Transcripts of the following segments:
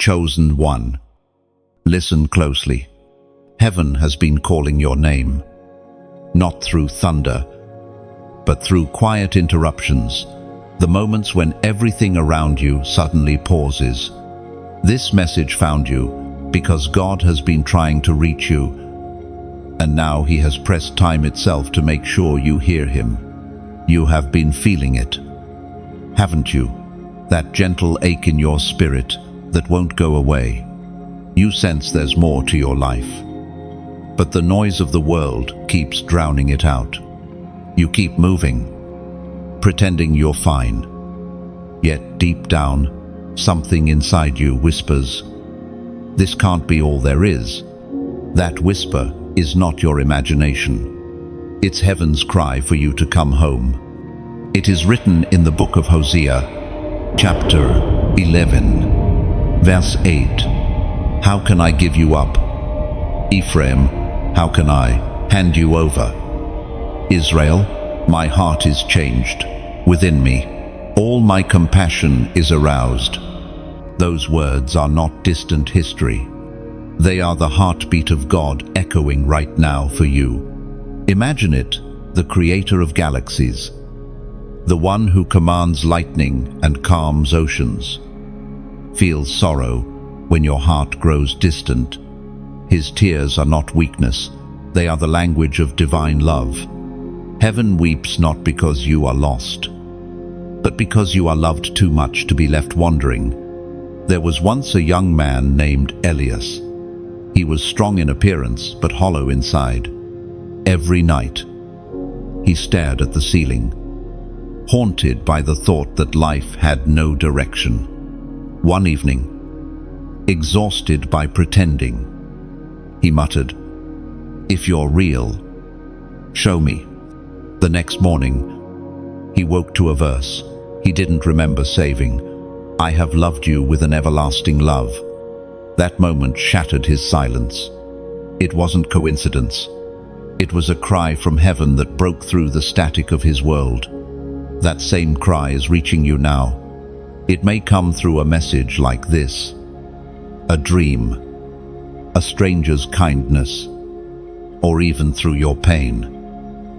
Chosen one. Listen closely. Heaven has been calling your name, not through thunder, but through quiet interruptions, the moments when everything around you suddenly pauses. This message found you because God has been trying to reach you, and now He has pressed time itself to make sure you hear Him. You have been feeling it, haven't you? That gentle ache in your spirit that won't go away. You sense there's more to your life, but the noise of the world keeps drowning it out. You keep moving, pretending you're fine. Yet deep down, something inside you whispers, "This can't be all there is." That whisper is not your imagination. It's heaven's cry for you to come home. It is written in the book of Hosea, chapter 11, verse 8. How can I give you up? Ephraim, how can I hand you over? Israel, my heart is changed within me. All my compassion is aroused. Those words are not distant history. They are the heartbeat of God echoing right now for you. Imagine it, the creator of galaxies, the one who commands lightning and calms oceans, feels sorrow when your heart grows distant. His tears are not weakness, they are the language of divine love. Heaven weeps not because you are lost, but because you are loved too much to be left wandering. There was once a young man named Elias. He was strong in appearance, but hollow inside. Every night, he stared at the ceiling, haunted by the thought that life had no direction. One evening, exhausted by pretending, he muttered, "If you're real, show me." The next morning, he woke to a verse he didn't remember saving. "I have loved you with an everlasting love." That moment shattered his silence. It wasn't coincidence. It was a cry from heaven that broke through the static of his world. That same cry is reaching you now. It may come through a message like this, a dream, a stranger's kindness, or even through your pain.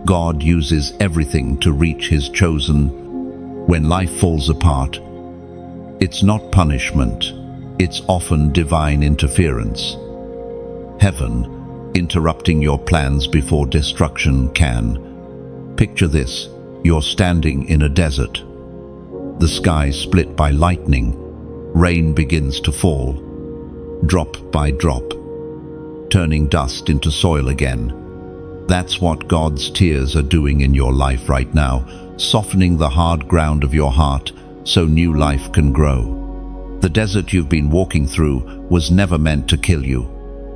God uses everything to reach His chosen. When life falls apart, it's not punishment, it's often divine interference. Heaven interrupting your plans before destruction can. Picture this, you're standing in a desert. The sky split by lightning, rain begins to fall, drop by drop, turning dust into soil again. That's what God's tears are doing in your life right now, softening the hard ground of your heart so new life can grow. The desert you've been walking through was never meant to kill you.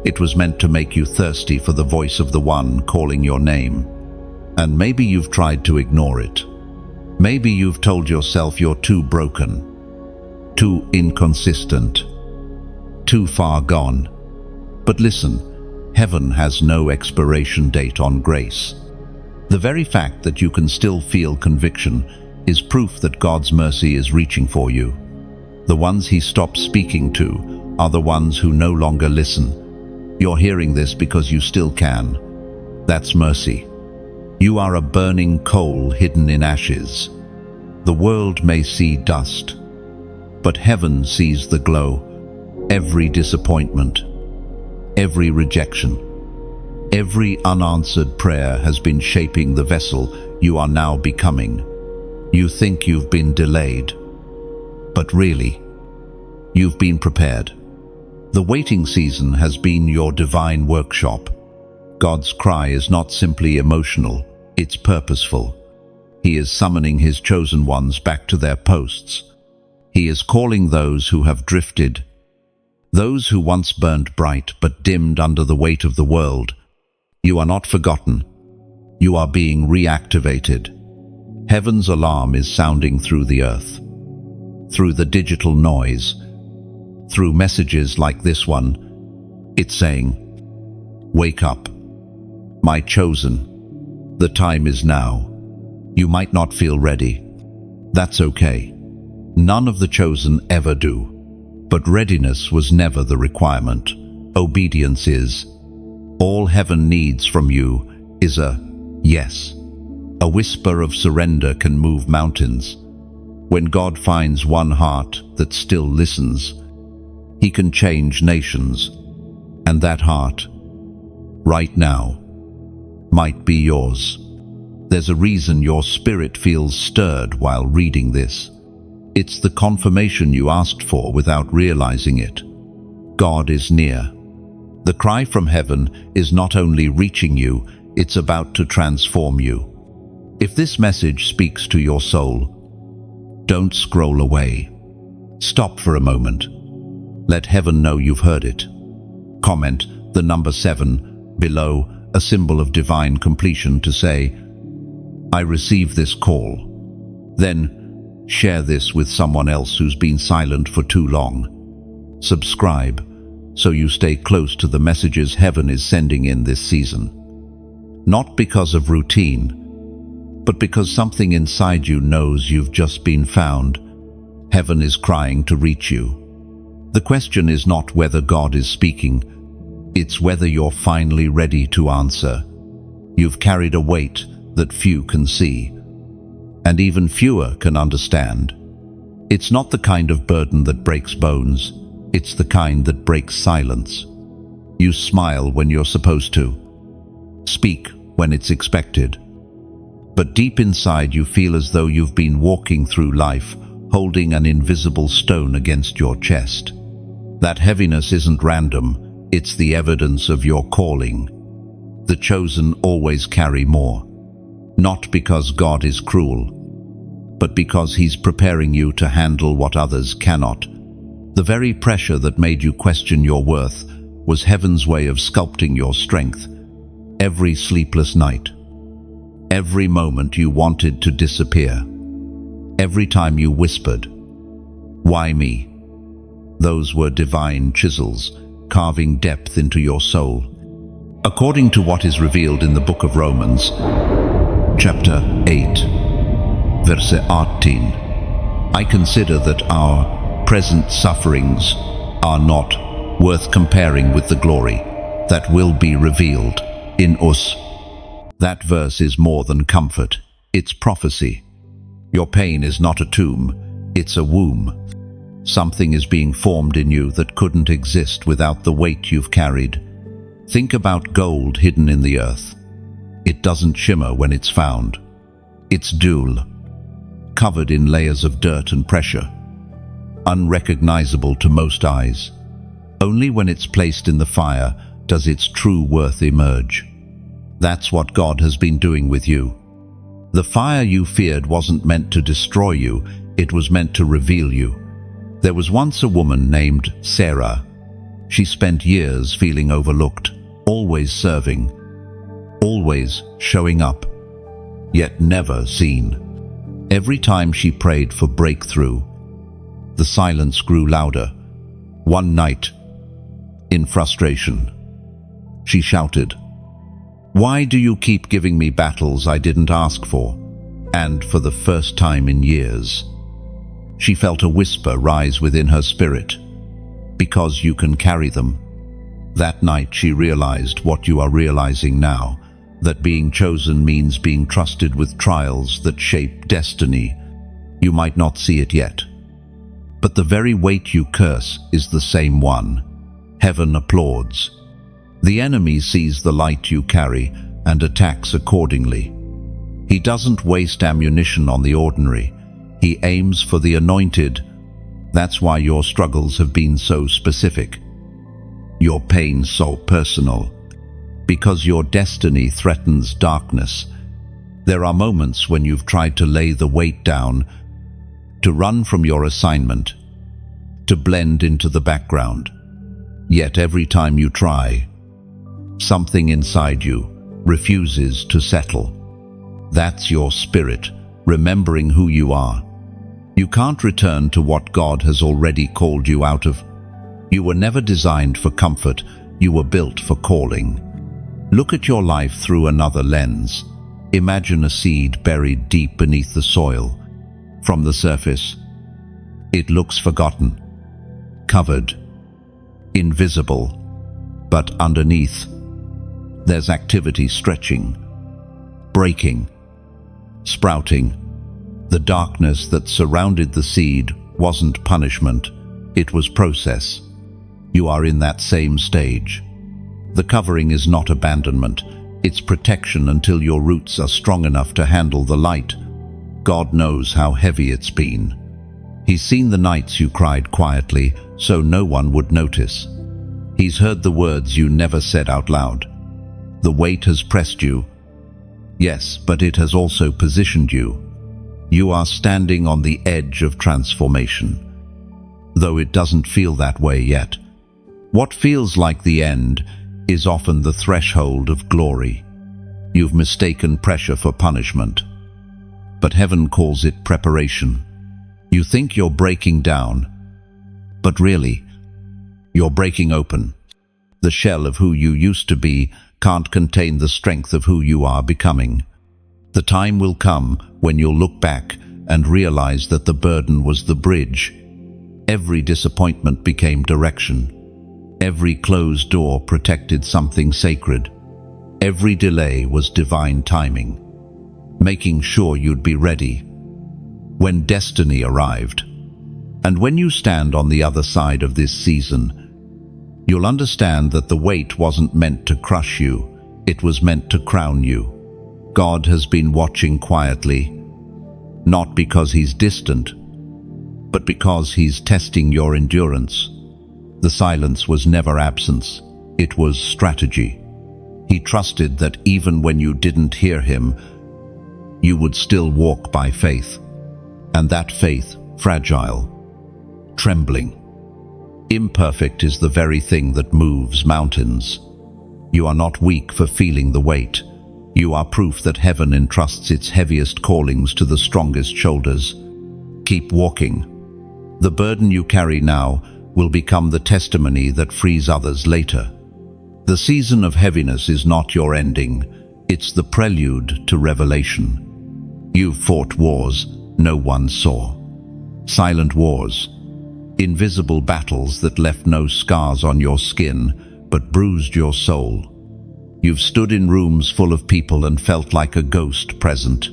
It was meant to make you thirsty for the voice of the one calling your name. And maybe you've tried to ignore it. Maybe you've told yourself you're too broken, too inconsistent, too far gone. But listen, heaven has no expiration date on grace. The very fact that you can still feel conviction is proof that God's mercy is reaching for you. The ones He stopped speaking to are the ones who no longer listen. You're hearing this because you still can. That's mercy. You are a burning coal hidden in ashes. The world may see dust, but heaven sees the glow. Every disappointment, every rejection, every unanswered prayer has been shaping the vessel you are now becoming. You think you've been delayed, but really, you've been prepared. The waiting season has been your divine workshop. God's cry is not simply emotional, it's purposeful. He is summoning His chosen ones back to their posts. He is calling those who have drifted, those who once burned bright but dimmed under the weight of the world. You are not forgotten. You are being reactivated. Heaven's alarm is sounding through the earth, through the digital noise, through messages like this one. It's saying, "Wake up, my chosen. The time is now." You might not feel ready. That's okay. None of the chosen ever do. But readiness was never the requirement. Obedience is. All heaven needs from you is a yes. A whisper of surrender can move mountains. When God finds one heart that still listens, He can change nations. And that heart, right now, might be yours. There's a reason your spirit feels stirred while reading this. It's the confirmation you asked for without realizing it. God is near. The cry from heaven is not only reaching you, it's about to transform you. If this message speaks to your soul, don't scroll away. Stop for a moment. Let heaven know you've heard it. Comment the number 7 below, a symbol of divine completion, to say, I receive this call. Then share this with someone else who's been silent for too long. Subscribe so you stay close to the messages heaven is sending in this season. Not because of routine, but because something inside you knows you've just been found. Heaven is crying to reach you. The question is not whether God is speaking, it's whether you're finally ready to answer. You've carried a weight that few can see, and even fewer can understand. It's not the kind of burden that breaks bones, it's the kind that breaks silence. You smile when you're supposed to, speak when it's expected, but deep inside you feel as though you've been walking through life holding an invisible stone against your chest. That heaviness isn't random, it's the evidence of your calling. The chosen always carry more, not because God is cruel, but because He's preparing you to handle what others cannot. The very pressure that made you question your worth was heaven's way of sculpting your strength. Every sleepless night, every moment you wanted to disappear, every time you whispered, "Why me?" Those were divine chisels, carving depth into your soul. According to what is revealed in the book of Romans, chapter 8, verse 18, I consider that our present sufferings are not worth comparing with the glory that will be revealed in us. That verse is more than comfort, it's prophecy. Your pain is not a tomb, it's a womb. Something is being formed in you that couldn't exist without the weight you've carried. Think about gold hidden in the earth. It doesn't shimmer when it's found. It's dull, covered in layers of dirt and pressure, unrecognizable to most eyes. Only when it's placed in the fire does its true worth emerge. That's what God has been doing with you. The fire you feared wasn't meant to destroy you, it was meant to reveal you. There was once a woman named Sarah. She spent years feeling overlooked, always serving, always showing up, yet never seen. Every time she prayed for breakthrough, the silence grew louder. One night, in frustration, she shouted, "Why do you keep giving me battles I didn't ask for?" And for the first time in years, she felt a whisper rise within her spirit. Because you can carry them. That night she realized what you are realizing now, that being chosen means being trusted with trials that shape destiny. You might not see it yet, but the very weight you curse is the same one. Heaven applauds. The enemy sees the light you carry and attacks accordingly. He doesn't waste ammunition on the ordinary. He aims for the anointed. That's why your struggles have been so specific, your pain so personal, because your destiny threatens darkness. There are moments when you've tried to lay the weight down, to run from your assignment, to blend into the background. Yet every time you try, something inside you refuses to settle. That's your spirit, remembering who you are. You can't return to what God has already called you out of. You were never designed for comfort, you were built for calling. Look at your life through another lens. Imagine a seed buried deep beneath the soil. From the surface, it looks forgotten. covered, invisible, but underneath, there's activity stretching, breaking, sprouting. The darkness that surrounded the seed wasn't punishment, it was process. You are in that same stage. The covering is not abandonment, it's protection until your roots are strong enough to handle the light. God knows how heavy it's been. He's seen the nights you cried quietly so no one would notice. He's heard the words you never said out loud. The weight has pressed you. Yes, but it has also positioned you. You are standing on the edge of transformation, though it doesn't feel that way yet. What feels like the end is often the threshold of glory. You've mistaken pressure for punishment, but heaven calls it preparation. You think you're breaking down, but really, you're breaking open. The shell of who you used to be can't contain the strength of who you are becoming. The time will come when you'll look back and realize that the burden was the bridge. Every disappointment became direction. Every closed door protected something sacred. Every delay was divine timing, making sure you'd be ready when destiny arrived. And when you stand on the other side of this season, you'll understand that the weight wasn't meant to crush you, it was meant to crown you. God has been watching quietly, not because he's distant, but because he's testing your endurance. The silence was never absence, it was strategy. He trusted that even when you didn't hear him, you would still walk by faith. And that faith, fragile, trembling, imperfect, is the very thing that moves mountains. You are not weak for feeling the weight. You are proof that heaven entrusts its heaviest callings to the strongest shoulders. Keep walking. The burden you carry now will become the testimony that frees others later. The season of heaviness is not your ending, it's the prelude to revelation. You've fought wars no one saw. Silent wars, invisible battles that left no scars on your skin but bruised your soul. You've stood in rooms full of people and felt like a ghost present,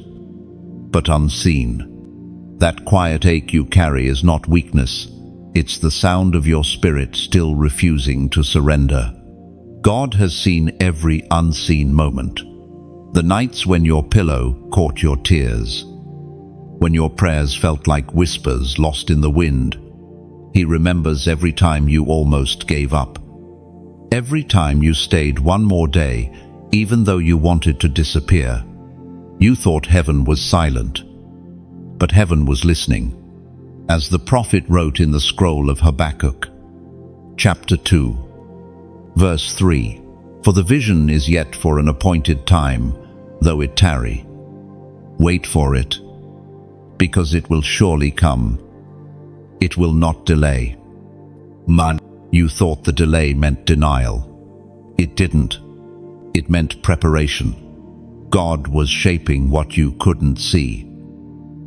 but unseen. That quiet ache you carry is not weakness, it's the sound of your spirit still refusing to surrender. God has seen every unseen moment. The nights when your pillow caught your tears, when your prayers felt like whispers lost in the wind. He remembers every time you almost gave up. Every time you stayed one more day, even though you wanted to disappear. You thought heaven was silent, but heaven was listening. As the prophet wrote in the scroll of Habakkuk, chapter 2, verse 3, "For the vision is yet for an appointed time, though it tarry. Wait for it, because it will surely come. It will not delay." Man, you thought the delay meant denial. It didn't. It meant preparation. God was shaping what you couldn't see.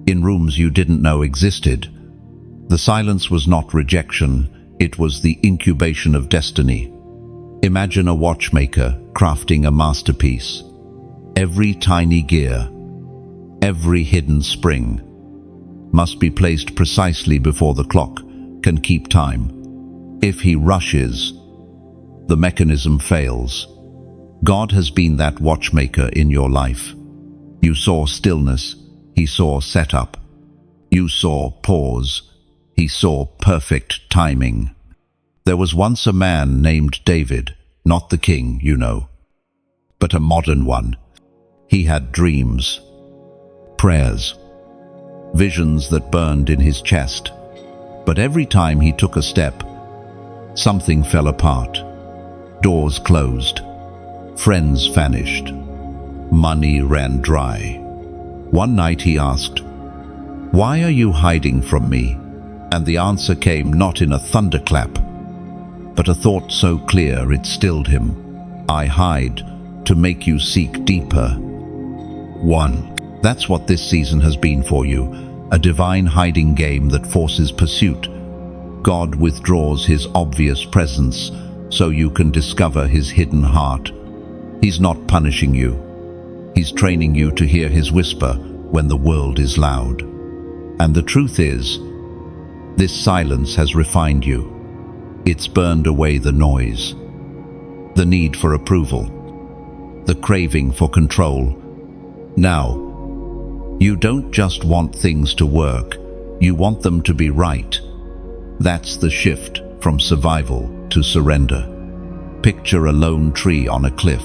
In rooms you didn't know existed. The silence was not rejection, it was the incubation of destiny. Imagine a watchmaker crafting a masterpiece. Every tiny gear, every hidden spring, must be placed precisely before the clock can keep time. If he rushes, the mechanism fails. God has been that watchmaker in your life. You saw stillness, he saw setup. You saw pause, he saw perfect timing. There was once a man named David, not the king, you know, but a modern one. He had dreams, prayers, visions that burned in his chest. But every time he took a step, something fell apart. Doors closed. Friends vanished. Money ran dry. One night he asked, "Why are you hiding from me?" And the answer came not in a thunderclap, but a thought so clear it stilled him. "I hide to make you seek deeper." That's what this season has been for you, a divine hiding game that forces pursuit. God withdraws his obvious presence so you can discover his hidden heart. He's not punishing you. He's training you to hear his whisper when the world is loud. And the truth is, this silence has refined you. It's burned away the noise, the need for approval, the craving for control. Now, you don't just want things to work, you want them to be right. That's the shift from survival to surrender. Picture a lone tree on a cliff.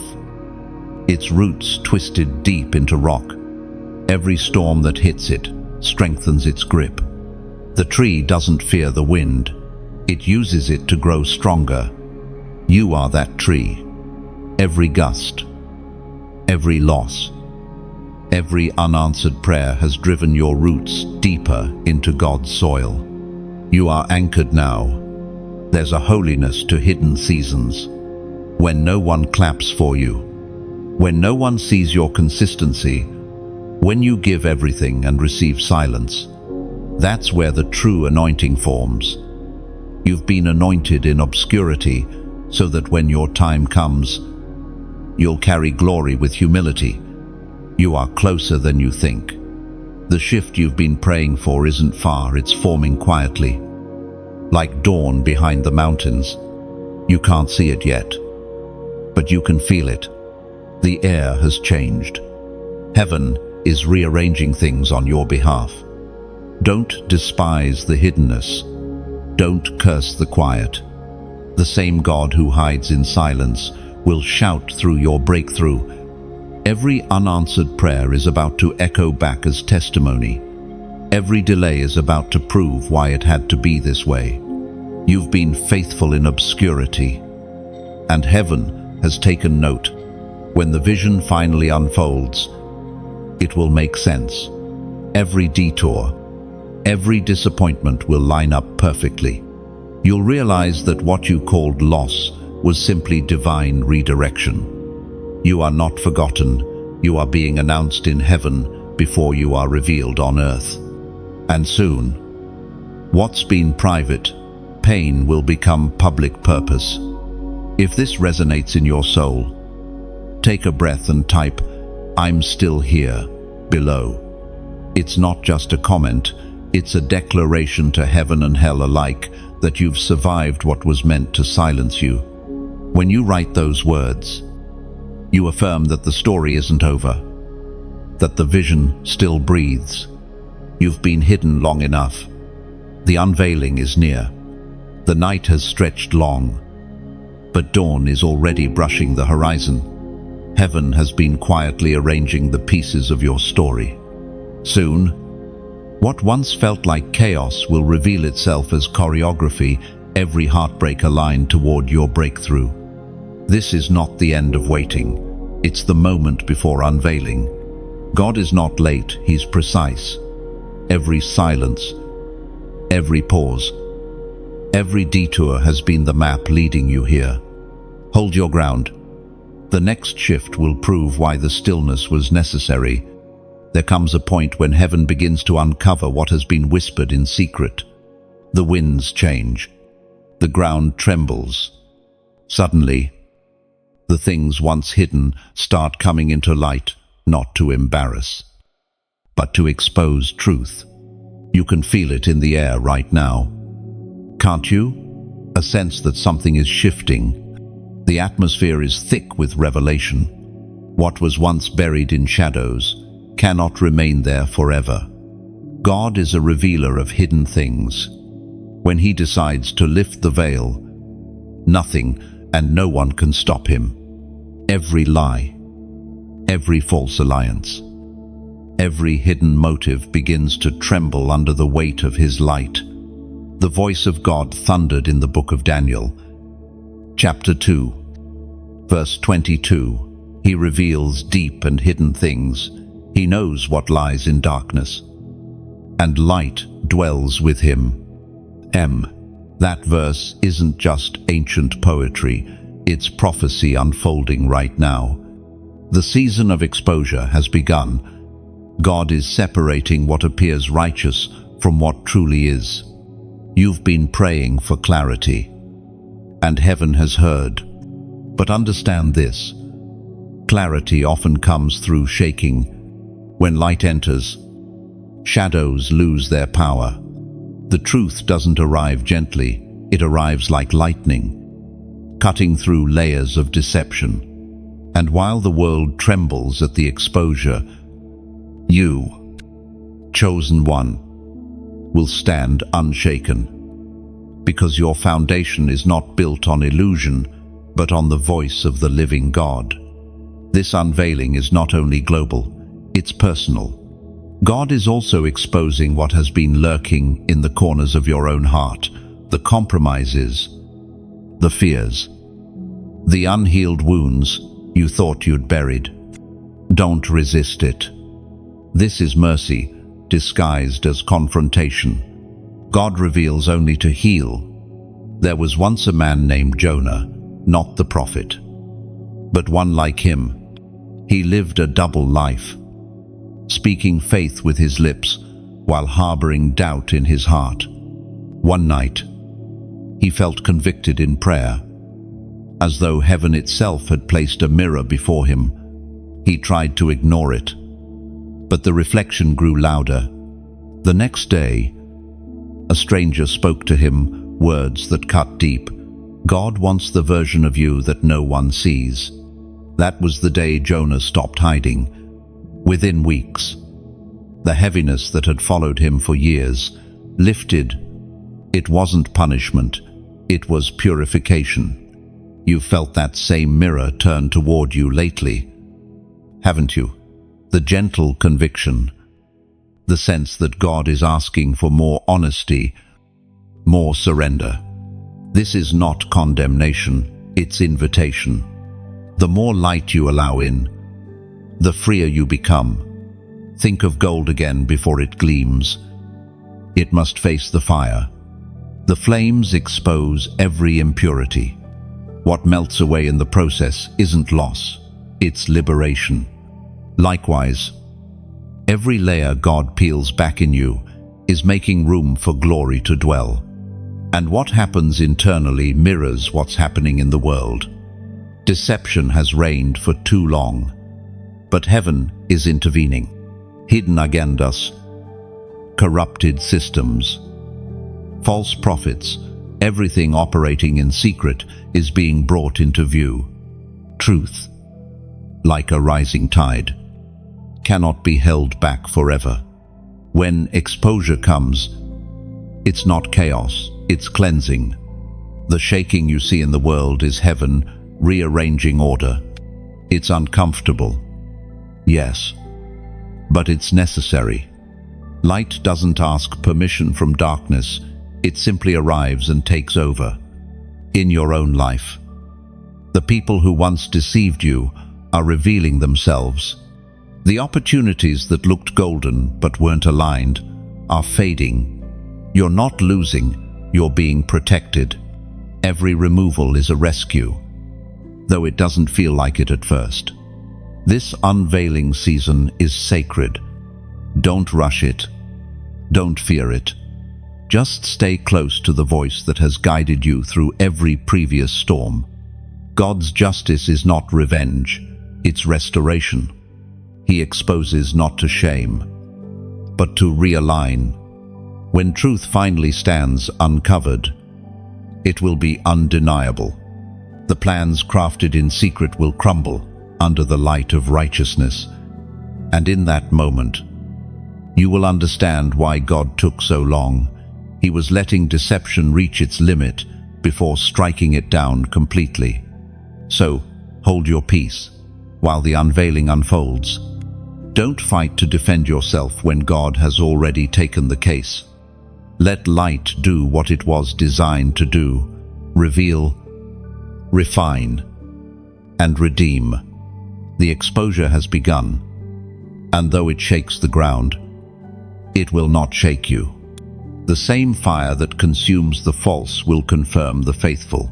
Its roots twisted deep into rock. Every storm that hits it strengthens its grip. The tree doesn't fear the wind. It uses it to grow stronger. You are that tree. Every gust, every loss, every unanswered prayer has driven your roots deeper into God's soil. You are anchored now. There's a holiness to hidden seasons. When no one claps for you, when no one sees your consistency, when you give everything and receive silence, that's where the true anointing forms. You've been anointed in obscurity so that when your time comes, you'll carry glory with humility. You are closer than you think. The shift you've been praying for isn't far, it's forming quietly. Like dawn behind the mountains. You can't see it yet, but you can feel it. The air has changed. Heaven is rearranging things on your behalf. Don't despise the hiddenness. Don't curse the quiet. The same God who hides in silence will shout through your breakthrough. Every unanswered prayer is about to echo back as testimony. Every delay is about to prove why it had to be this way. You've been faithful in obscurity, and heaven has taken note. When the vision finally unfolds, it will make sense. Every detour, every disappointment will line up perfectly. You'll realize that what you called loss was simply divine redirection. You are not forgotten. You are being announced in heaven before you are revealed on earth. And soon, what's been private, pain will become public purpose. If this resonates in your soul, take a breath and type, "I'm still here," below. It's not just a comment, it's a declaration to heaven and hell alike that you've survived what was meant to silence you. When you write those words, you affirm that the story isn't over, that the vision still breathes. You've been hidden long enough. The unveiling is near. The night has stretched long, but dawn is already brushing the horizon. Heaven has been quietly arranging the pieces of your story. Soon, what once felt like chaos will reveal itself as choreography, every heartbreak aligned toward your breakthrough. This is not the end of waiting. It's the moment before unveiling. God is not late, he's precise. Every silence, every pause, every detour has been the map leading you here. Hold your ground. The next shift will prove why the stillness was necessary. There comes a point when heaven begins to uncover what has been whispered in secret. The winds change. The ground trembles. Suddenly, the things once hidden start coming into light, not to embarrass, but to expose truth. You can feel it in the air right now. Can't you? A sense that something is shifting. The atmosphere is thick with revelation. What was once buried in shadows cannot remain there forever. God is a revealer of hidden things. When he decides to lift the veil, nothing and no one can stop him. Every lie, every false alliance, every hidden motive begins to tremble under the weight of his light. The voice of God thundered in the book of Daniel, chapter 2, verse 22. He reveals deep and hidden things. He knows what lies in darkness, and light dwells with him. That verse isn't just ancient poetry, it's prophecy unfolding right now. The season of exposure has begun. God is separating what appears righteous from what truly is. You've been praying for clarity, and heaven has heard. But understand this: clarity often comes through shaking. When light enters, shadows lose their power. The truth doesn't arrive gently, it arrives like lightning, cutting through layers of deception. And while the world trembles at the exposure, you, chosen one, will stand unshaken. Because your foundation is not built on illusion, but on the voice of the living God. This unveiling is not only global, it's personal. God is also exposing what has been lurking in the corners of your own heart, the compromises, the fears, the unhealed wounds you thought you'd buried. Don't resist it. This is mercy, disguised as confrontation. God reveals only to heal. There was once a man named Jonah, not the prophet, but one like him. He lived a double life, speaking faith with his lips while harboring doubt in his heart. One night, he felt convicted in prayer, as though heaven itself had placed a mirror before him. He tried to ignore it, but the reflection grew louder. The next day, a stranger spoke to him words that cut deep. God wants the version of you that no one sees. That was the day Jonah stopped hiding. Within weeks, the heaviness that had followed him for years lifted. It wasn't punishment, it was purification. You've felt that same mirror turn toward you lately, haven't you? The gentle conviction, the sense that God is asking for more honesty, more surrender. This is not condemnation, it's invitation. The more light you allow in, the freer you become. Think of gold again before it gleams. It must face the fire. The flames expose every impurity. What melts away in the process isn't loss, it's liberation. Likewise, every layer God peels back in you is making room for glory to dwell. And what happens internally mirrors what's happening in the world. Deception has reigned for too long, but heaven is intervening. Hidden agendas, corrupted systems, false prophets, everything operating in secret is being brought into view. Truth, like a rising tide, cannot be held back forever. When exposure comes, it's not chaos, it's cleansing. The shaking you see in the world is heaven rearranging order. It's uncomfortable, yes, but it's necessary. Light doesn't ask permission from darkness, it simply arrives and takes over. In your own life, the people who once deceived you are revealing themselves. The opportunities that looked golden but weren't aligned are fading. You're not losing, you're being protected. Every removal is a rescue, though it doesn't feel like it at first. This unveiling season is sacred. Don't rush it. Don't fear it. Just stay close to the voice that has guided you through every previous storm. God's justice is not revenge, it's restoration. He exposes not to shame, but to realign. When truth finally stands uncovered, it will be undeniable. The plans crafted in secret will crumble under the light of righteousness. And in that moment, you will understand why God took so long. He was letting deception reach its limit before striking it down completely. So, hold your peace while the unveiling unfolds. Don't fight to defend yourself when God has already taken the case. Let light do what it was designed to do: reveal, refine, and redeem. The exposure has begun, and though it shakes the ground, it will not shake you. The same fire that consumes the false will confirm the faithful,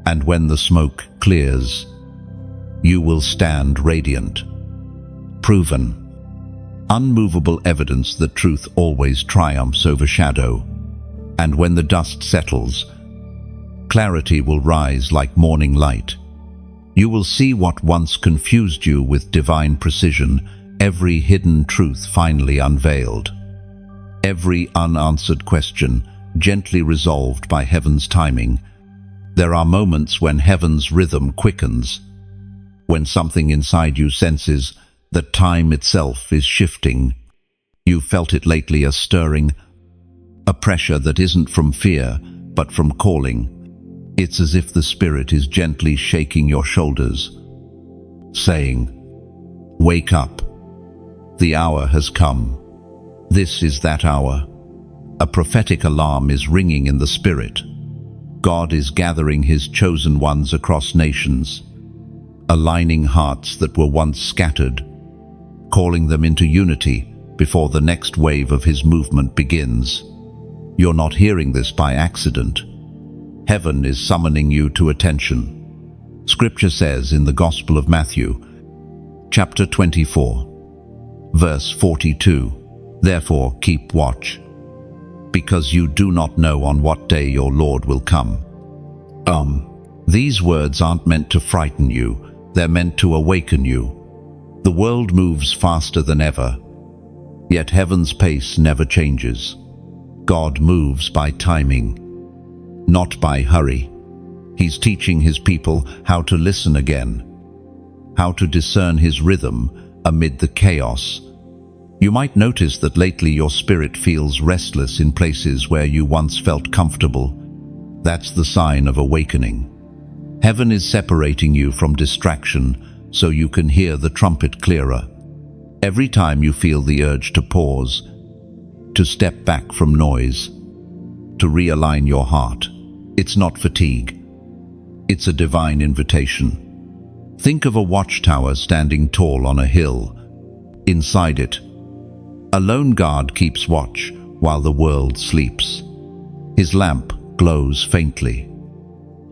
and when the smoke clears, you will stand radiant, proven, unmovable evidence that truth always triumphs over shadow. And when the dust settles, clarity will rise like morning light. You will see what once confused you with divine precision, every hidden truth finally unveiled. Every unanswered question gently resolved by heaven's timing. There are moments when heaven's rhythm quickens, when something inside you senses that time itself is shifting. You've felt it lately, a stirring, a pressure that isn't from fear, but from calling. It's as if the Spirit is gently shaking your shoulders, saying, "Wake up. The hour has come." This is that hour. A prophetic alarm is ringing in the Spirit. God is gathering His chosen ones across nations, aligning hearts that were once scattered, calling them into unity before the next wave of His movement begins. You're not hearing this by accident. Heaven is summoning you to attention. Scripture says in the Gospel of Matthew, chapter 24, verse 42, "Therefore keep watch, because you do not know on what day your Lord will come." These words aren't meant to frighten you, they're meant to awaken you. The world moves faster than ever, yet heaven's pace never changes. God moves by timing, not by hurry. He's teaching His people how to listen again, how to discern His rhythm amid the chaos. You might notice that lately your spirit feels restless in places where you once felt comfortable. That's the sign of awakening. Heaven is separating you from distraction so you can hear the trumpet clearer. Every time you feel the urge to pause, to step back from noise, to realign your heart, it's not fatigue. It's a divine invitation. Think of a watchtower standing tall on a hill. Inside it, a lone guard keeps watch while the world sleeps. His lamp glows faintly,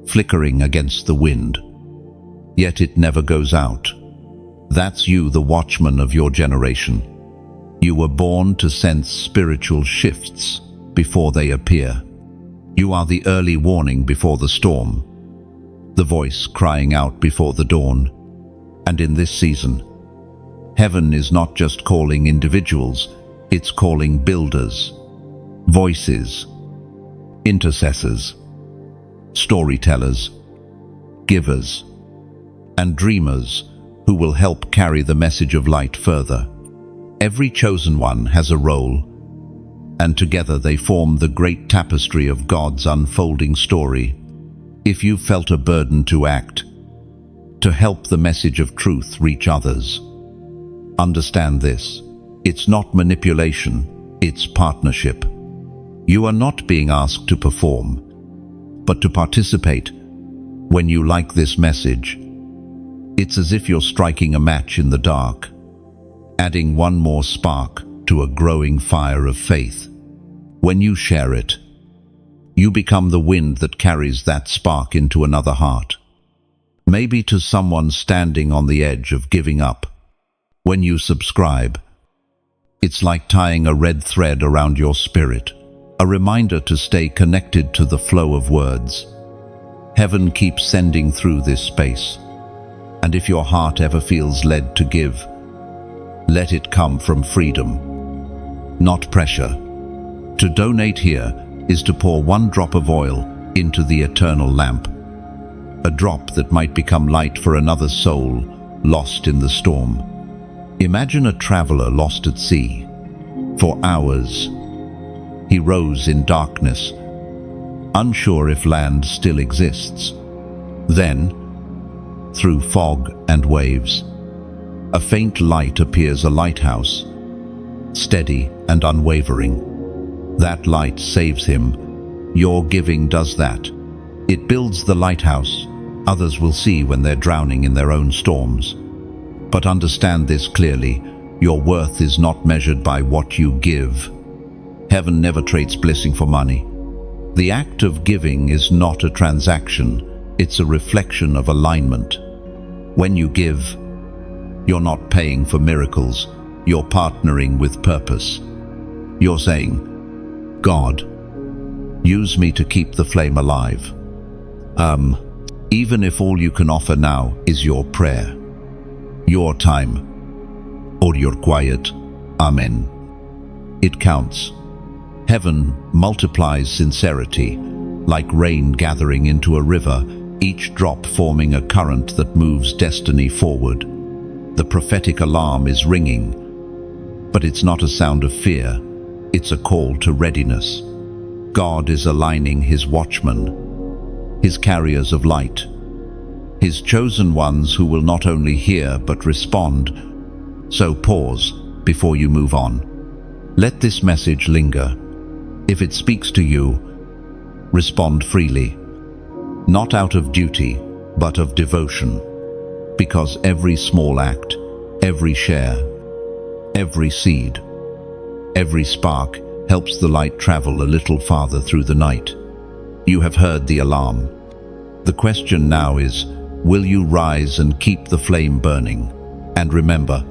flickering against the wind, yet it never goes out. That's you, the watchman of your generation. You were born to sense spiritual shifts before they appear. You are the early warning before the storm, the voice crying out before the dawn. And in this season, heaven is not just calling individuals, it's calling builders, voices, intercessors, storytellers, givers, and dreamers who will help carry the message of light further. Every chosen one has a role, and together they form the great tapestry of God's unfolding story. If you've felt a burden to act, to help the message of truth reach others, understand this. It's not manipulation, it's partnership. You are not being asked to perform, but to participate. When you like this message, it's as if you're striking a match in the dark, adding one more spark to a growing fire of faith. When you share it, you become the wind that carries that spark into another heart, maybe to someone standing on the edge of giving up. When you subscribe, it's like tying a red thread around your spirit, a reminder to stay connected to the flow of words. Heaven keeps sending through this space, and if your heart ever feels led to give, let it come from freedom, not pressure. To donate here is to pour one drop of oil into the eternal lamp, a drop that might become light for another soul lost in the storm. Imagine a traveler lost at sea. For hours, he rows in darkness, unsure if land still exists. Then, through fog and waves, a faint light appears, a lighthouse, steady and unwavering. That light saves him. Your giving does that. It builds the lighthouse others will see when they're drowning in their own storms. But understand this clearly, your worth is not measured by what you give. Heaven never trades blessing for money. The act of giving is not a transaction, it's a reflection of alignment. When you give, you're not paying for miracles, you're partnering with purpose. You're saying, God, Use me to keep the flame alive. Even if all you can offer now is your prayer, your time, or your quiet Amen. It counts. Heaven multiplies sincerity, like rain gathering into a river, each drop forming a current that moves destiny forward. The prophetic alarm is ringing, but it's not a sound of fear, it's a call to readiness. God is aligning his watchmen, his carriers of light, his chosen ones who will not only hear but respond. So pause before you move on. Let this message linger. If it speaks to you, respond freely, not out of duty, but of devotion, because every small act, every share, every seed, every spark helps the light travel a little farther through the night. You have heard the alarm. The question now is, will you rise and keep the flame burning? And remember,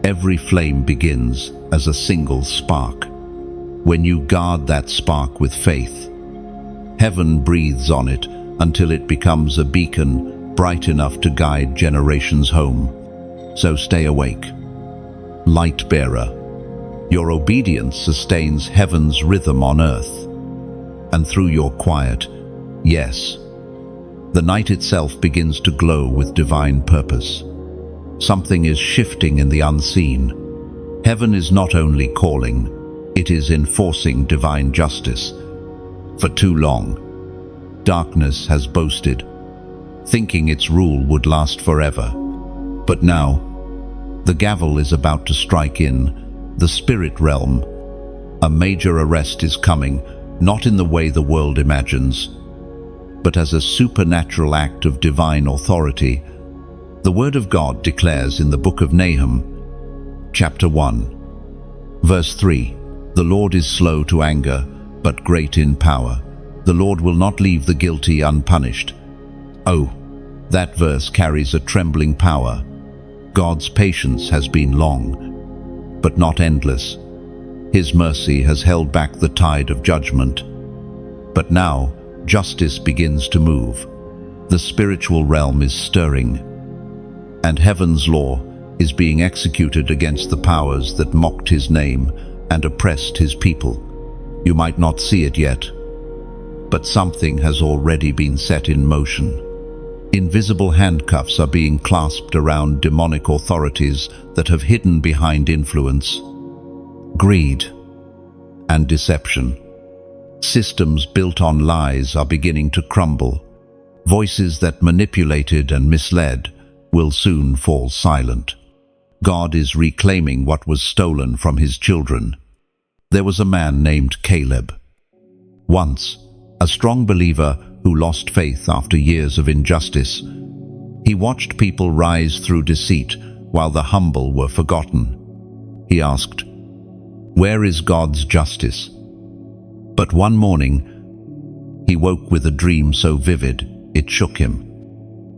every flame begins as a single spark. When you guard that spark with faith, heaven breathes on it until it becomes a beacon bright enough to guide generations home. So stay awake, light bearer. Your obedience sustains heaven's rhythm on earth. And through your quiet, yes, the night itself begins to glow with divine purpose. Something is shifting in the unseen. Heaven is not only calling, it is enforcing divine justice. For too long, darkness has boasted, thinking its rule would last forever. But now, the gavel is about to strike in the spirit realm. A major arrest is coming, not in the way the world imagines, but as a supernatural act of divine authority. The Word of God declares in the book of Nahum, chapter 1, verse 3, "The Lord is slow to anger, but great in power. The Lord will not leave the guilty unpunished." Oh, that verse carries a trembling power. God's patience has been long, but not endless. His mercy has held back the tide of judgment. But now, justice begins to move. The spiritual realm is stirring, and heaven's law is being executed against the powers that mocked his name and oppressed his people. You might not see it yet, but something has already been set in motion. Invisible handcuffs are being clasped around demonic authorities that have hidden behind influence, greed, and deception. Systems built on lies are beginning to crumble. Voices that manipulated and misled will soon fall silent. God is reclaiming what was stolen from his children. There was a man named Caleb, once a strong believer who lost faith after years of injustice. He watched people rise through deceit while the humble were forgotten. He asked, "Where is God's justice?" But one morning, he woke with a dream so vivid it shook him.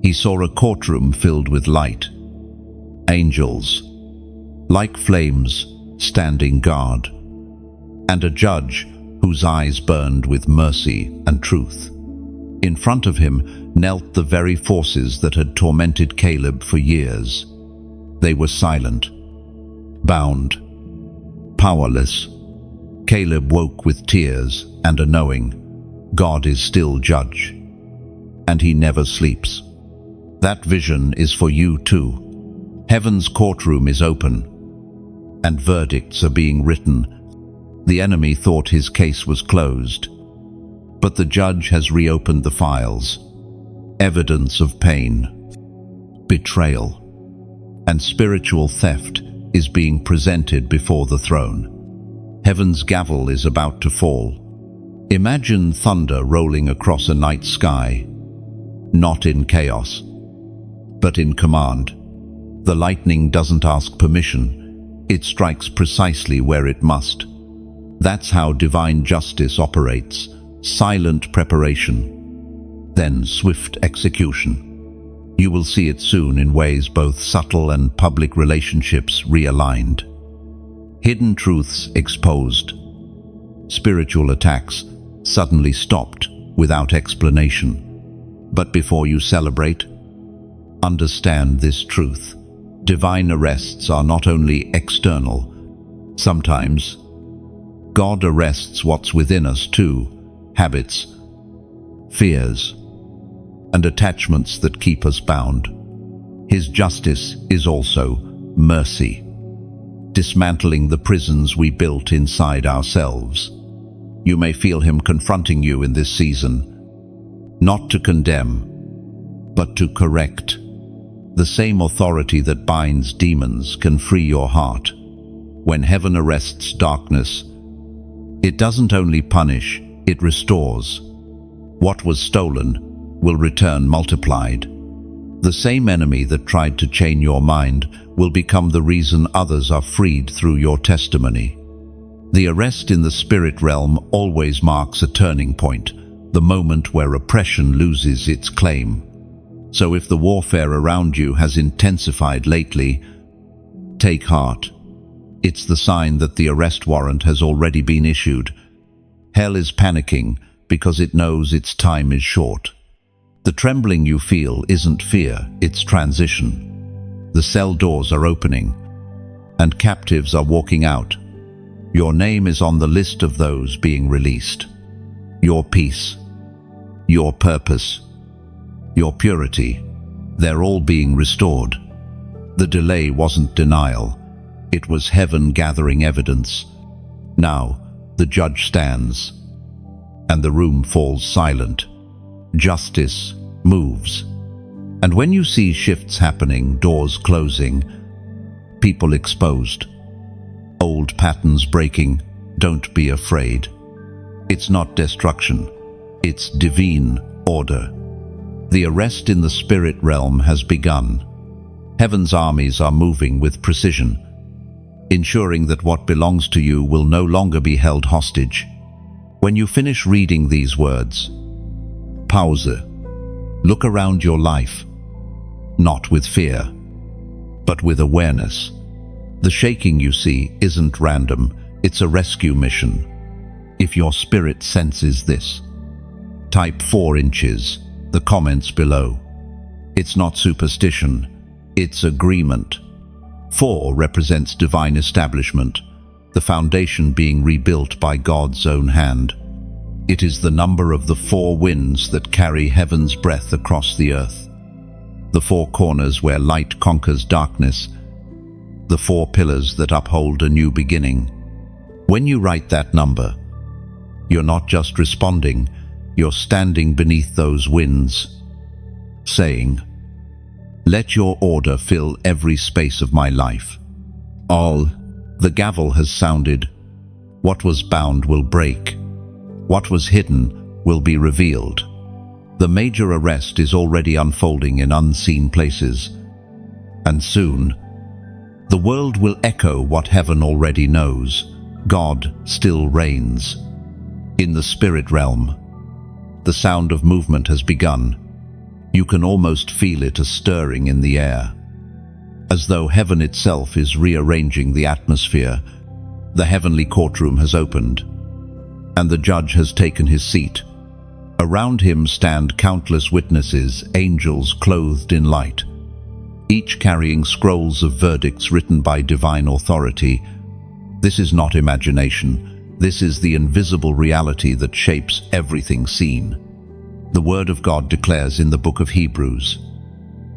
He saw a courtroom filled with light, angels, like flames, standing guard, and a judge whose eyes burned with mercy and truth. In front of him knelt the very forces that had tormented Caleb for years. They were silent, bound, powerless. Caleb woke with tears and a knowing: God is still judge, and he never sleeps. That vision is for you too. Heaven's courtroom is open, and verdicts are being written. The enemy thought his case was closed, but the judge has reopened the files. Evidence of pain, betrayal, and spiritual theft is being presented before the throne. Heaven's gavel is about to fall. Imagine thunder rolling across a night sky, not in chaos, but in command. The lightning doesn't ask permission. It strikes precisely where it must. That's how divine justice operates: silent preparation, then swift execution. You will see it soon in ways both subtle and public: relationships realigned, hidden truths exposed, spiritual attacks suddenly stopped without explanation. But before you celebrate, understand this truth. Divine arrests are not only external. Sometimes, God arrests what's within us too: habits, fears, and attachments that keep us bound. His justice is also mercy, dismantling the prisons we built inside ourselves. You may feel him confronting you in this season, not to condemn, but to correct. The same authority that binds demons can free your heart. When heaven arrests darkness, it doesn't only punish, it restores. What was stolen will return multiplied. The same enemy that tried to chain your mind will become the reason others are freed through your testimony. The arrest in the spirit realm always marks a turning point, the moment where oppression loses its claim. So if the warfare around you has intensified lately, take heart. It's the sign that the arrest warrant has already been issued. Hell is panicking because it knows its time is short. The trembling you feel isn't fear, it's transition. The cell doors are opening, and captives are walking out. Your name is on the list of those being released. Your peace, your purpose, your purity, they're all being restored. The delay wasn't denial, it was heaven gathering evidence. Now, the judge stands, and the room falls silent. Justice moves. And when you see shifts happening, doors closing, people exposed, old patterns breaking, don't be afraid. It's not destruction, it's divine order. The arrest in the spirit realm has begun. Heaven's armies are moving with precision, ensuring that what belongs to you will no longer be held hostage. When you finish reading these words, pause. Look around your life, not with fear, but with awareness. The shaking you see isn't random, it's a rescue mission. If your spirit senses this, type 4 inches, the comments below. It's not superstition, it's agreement. 4 represents divine establishment, the foundation being rebuilt by God's own hand. It is the number of the 4 winds that carry heaven's breath across the earth. The 4 corners where light conquers darkness. The 4 pillars that uphold a new beginning. When you write that number, you're not just responding, you're standing beneath those winds, saying, "Let your order fill every space of my life." The gavel has sounded. What was bound will break. What was hidden will be revealed. The major arrest is already unfolding in unseen places. And soon, the world will echo what heaven already knows. God still reigns. In the spirit realm, the sound of movement has begun. You can almost feel it, a stirring in the air. As though heaven itself is rearranging the atmosphere, the heavenly courtroom has opened, and the judge has taken his seat. Around him stand countless witnesses, angels clothed in light, each carrying scrolls of verdicts written by divine authority. This is not imagination. This is the invisible reality that shapes everything seen. The Word of God declares in the book of Hebrews,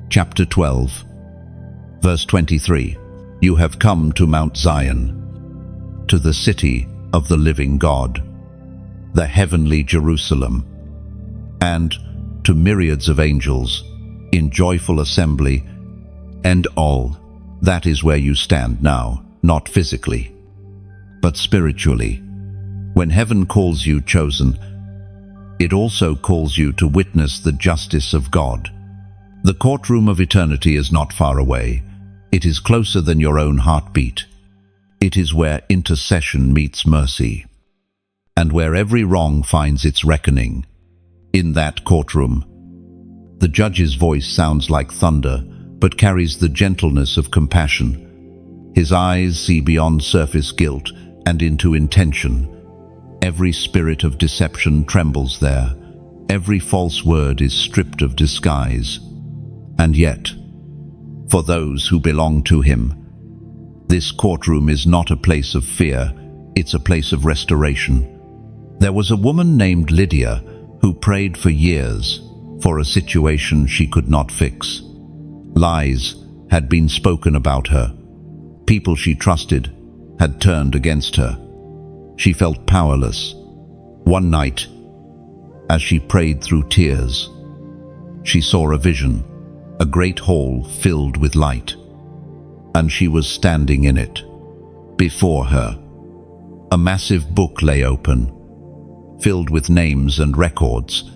chapter 12, verse 23, "You have come to Mount Zion, to the city of the living God, the heavenly Jerusalem, and to myriads of angels in joyful assembly." And all, that is where you stand now, not physically, but spiritually. When heaven calls you chosen, it also calls you to witness the justice of God. The courtroom of eternity is not far away. It is closer than your own heartbeat. It is where intercession meets mercy, and where every wrong finds its reckoning. In that courtroom, the judge's voice sounds like thunder, but carries the gentleness of compassion. His eyes see beyond surface guilt and into intention. Every spirit of deception trembles there. Every false word is stripped of disguise. And yet, for those who belong to him, this courtroom is not a place of fear, it's a place of restoration. There was a woman named Lydia who prayed for years for a situation she could not fix. Lies had been spoken about her. People she trusted had turned against her. She felt powerless. One night, as she prayed through tears, she saw a vision, a great hall filled with light, and she was standing in it. Before her, a massive book lay open, filled with names and records.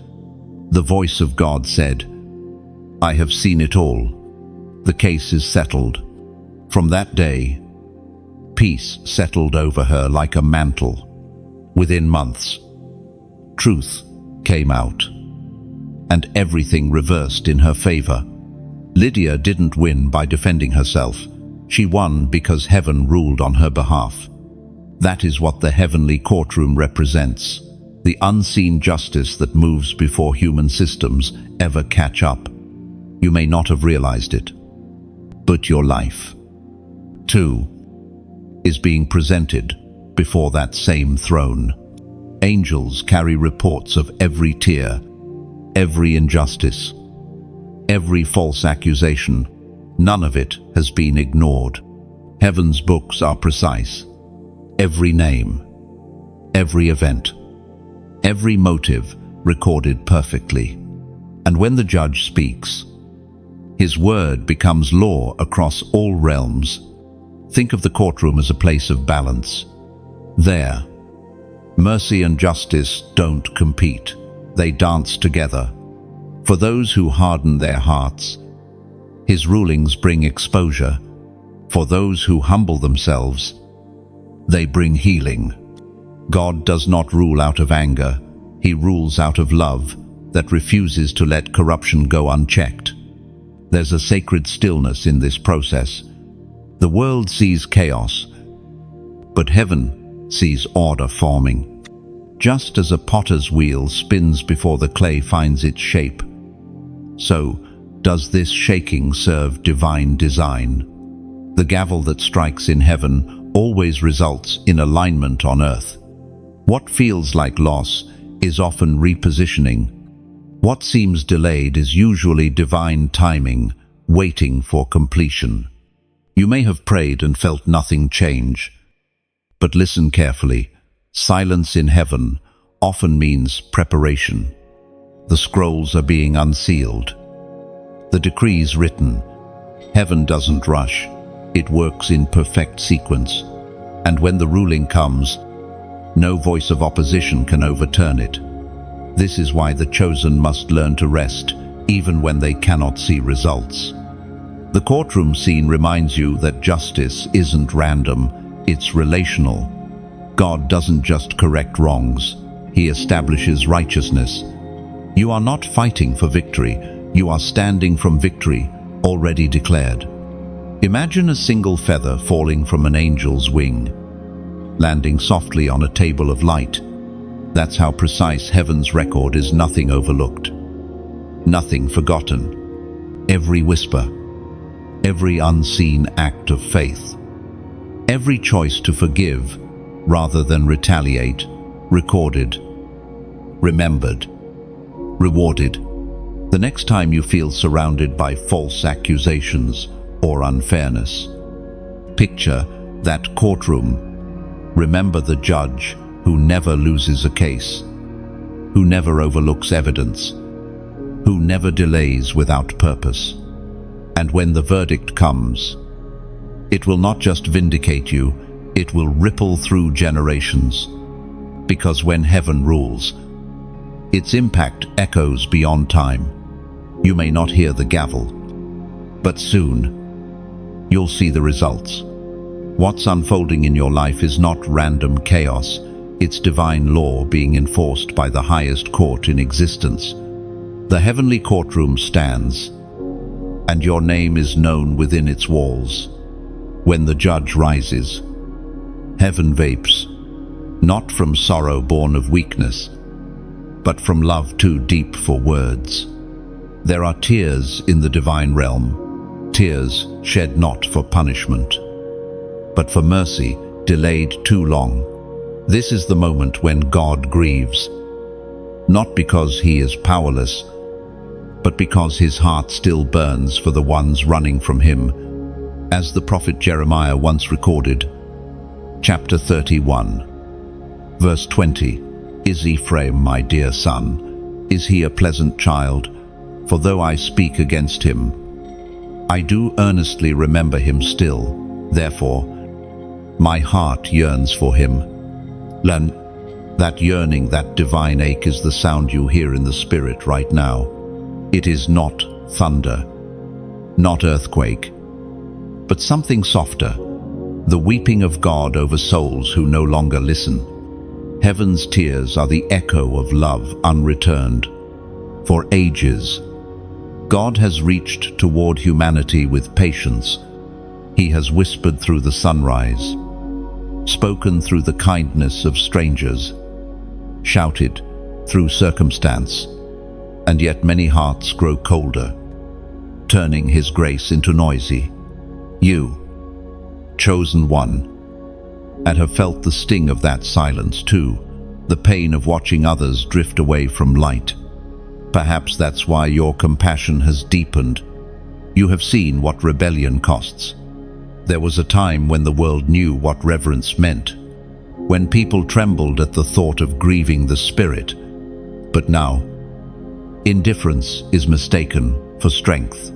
The voice of God said, "I have seen it all. The case is settled." From that day, peace settled over her like a mantle. Within months, truth came out, and everything reversed in her favor. Lydia didn't win by defending herself. She won because heaven ruled on her behalf. That is what the heavenly courtroom represents, the unseen justice that moves before human systems ever catch up. You may not have realized it, but your life, too, is being presented before that same throne. Angels carry reports of every tear, every injustice, every false accusation. None of it has been ignored. Heaven's books are precise. Every name, every event, every motive recorded perfectly. And when the judge speaks, his word becomes law across all realms. Think of the courtroom as a place of balance. There, mercy and justice don't compete. They dance together. For those who harden their hearts, his rulings bring exposure. For those who humble themselves, they bring healing. God does not rule out of anger. He rules out of love that refuses to let corruption go unchecked. There's a sacred stillness in this process. The world sees chaos, but heaven sees order forming. Just as a potter's wheel spins before the clay finds its shape, so does this shaking serve divine design. The gavel that strikes in heaven always results in alignment on earth. What feels like loss is often repositioning. What seems delayed is usually divine timing, waiting for completion. You may have prayed and felt nothing change, but listen carefully. Silence in heaven often means preparation. The scrolls are being unsealed, the decrees written. Heaven doesn't rush. It works in perfect sequence. And when the ruling comes, no voice of opposition can overturn it. This is why the chosen must learn to rest, even when they cannot see results. The courtroom scene reminds you that justice isn't random, it's relational. God doesn't just correct wrongs, he establishes righteousness. You are not fighting for victory, you are standing from victory already declared. Imagine a single feather falling from an angel's wing, landing softly on a table of light. That's how precise heaven's record is. Nothing overlooked, nothing forgotten. Every whisper, every unseen act of faith, every choice to forgive rather than retaliate, recorded, remembered, rewarded. The next time you feel surrounded by false accusations or unfairness, picture that courtroom. Remember the judge who never loses a case, who never overlooks evidence, who never delays without purpose. And when the verdict comes, it will not just vindicate you, it will ripple through generations. Because when heaven rules, its impact echoes beyond time. You may not hear the gavel, but soon you'll see the results. What's unfolding in your life is not random chaos, it's divine law being enforced by the highest court in existence. The heavenly courtroom stands, and your name is known within its walls. When the judge rises, heaven vapes, not from sorrow born of weakness, but from love too deep for words. There are tears in the divine realm, tears shed not for punishment, but for mercy delayed too long. This is the moment when God grieves, not because he is powerless, but because his heart still burns for the ones running from him, as the prophet Jeremiah once recorded. Chapter 31, verse 20. Is Ephraim my dear son? Is he a pleasant child? For though I speak against him, I do earnestly remember him still. Therefore, my heart yearns for him. Learn that yearning, that divine ache is the sound you hear in the spirit right now. It is not thunder, not earthquake, but something softer, the weeping of God over souls who no longer listen. Heaven's tears are the echo of love unreturned. For ages, God has reached toward humanity with patience. He has whispered through the sunrise, spoken through the kindness of strangers, shouted through circumstance, and yet many hearts grow colder, turning his grace into noisy. You, chosen one, and have felt the sting of that silence too, the pain of watching others drift away from light. Perhaps that's why your compassion has deepened. You have seen what rebellion costs. There was a time when the world knew what reverence meant, when people trembled at the thought of grieving the Spirit. But now, indifference is mistaken for strength,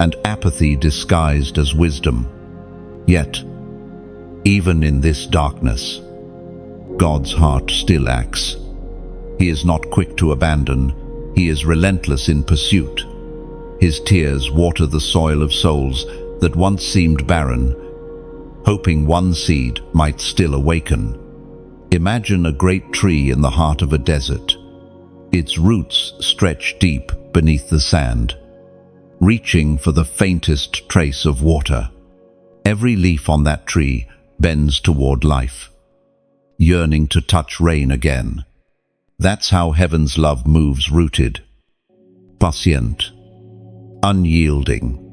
and apathy disguised as wisdom. Yet, even in this darkness, God's heart still acts. He is not quick to abandon. He is relentless in pursuit. His tears water the soil of souls that once seemed barren, hoping one seed might still awaken. Imagine a great tree in the heart of a desert. Its roots stretch deep beneath the sand, reaching for the faintest trace of water. Every leaf on that tree bends toward life, yearning to touch rain again. That's how heaven's love moves, rooted, patient, unyielding.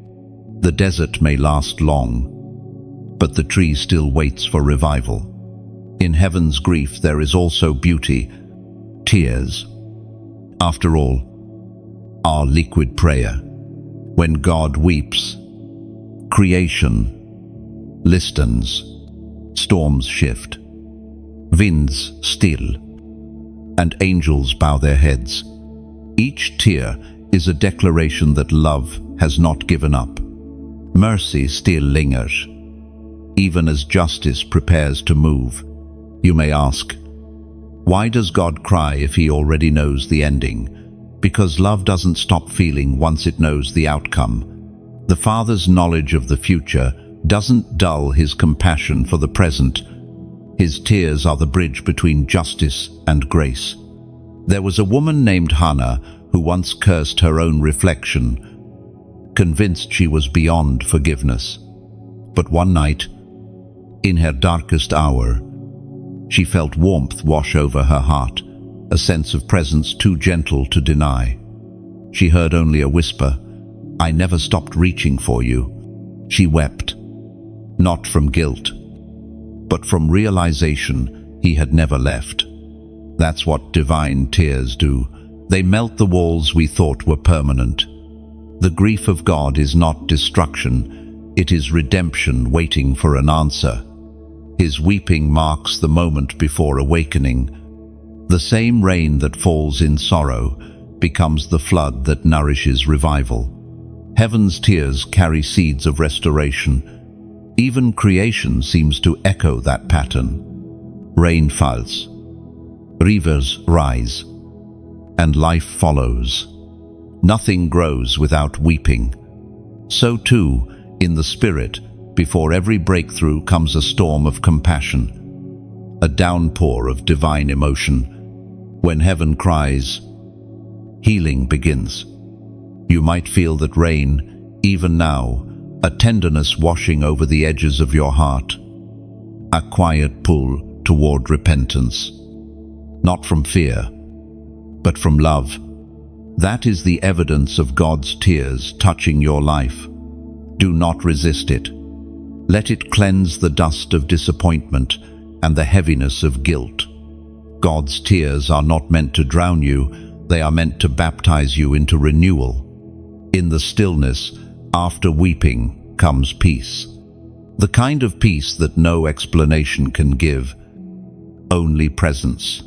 The desert may last long, but the tree still waits for revival. In heaven's grief there is also beauty, tears. After all, our liquid prayer. When God weeps, creation listens, storms shift, winds still, and angels bow their heads. Each tear is a declaration that love has not given up. Mercy still lingers, even as justice prepares to move. You may ask, why does God cry if he already knows the ending? Because love doesn't stop feeling once it knows the outcome. The Father's knowledge of the future doesn't dull his compassion for the present. His tears are the bridge between justice and grace. There was a woman named Hannah who once cursed her own reflection, convinced she was beyond forgiveness. But one night, in her darkest hour, she felt warmth wash over her heart, a sense of presence too gentle to deny. She heard only a whisper, "I never stopped reaching for you." She wept, not from guilt, but from realization he had never left. That's what divine tears do. They melt the walls we thought were permanent. The grief of God is not destruction, it is redemption waiting for an answer. His weeping marks the moment before awakening. The same rain that falls in sorrow becomes the flood that nourishes revival. Heaven's tears carry seeds of restoration. Even creation seems to echo that pattern. Rain falls, rivers rise, and life follows. Nothing grows without weeping. So too, in the Spirit, before every breakthrough comes a storm of compassion, a downpour of divine emotion. When heaven cries, healing begins. You might feel that rain, even now, a tenderness washing over the edges of your heart, a quiet pull toward repentance. Not from fear, but from love. That is the evidence of God's tears touching your life. Do not resist it. Let it cleanse the dust of disappointment and the heaviness of guilt. God's tears are not meant to drown you, they are meant to baptize you into renewal. In the stillness, after weeping, comes peace. The kind of peace that no explanation can give, only presence.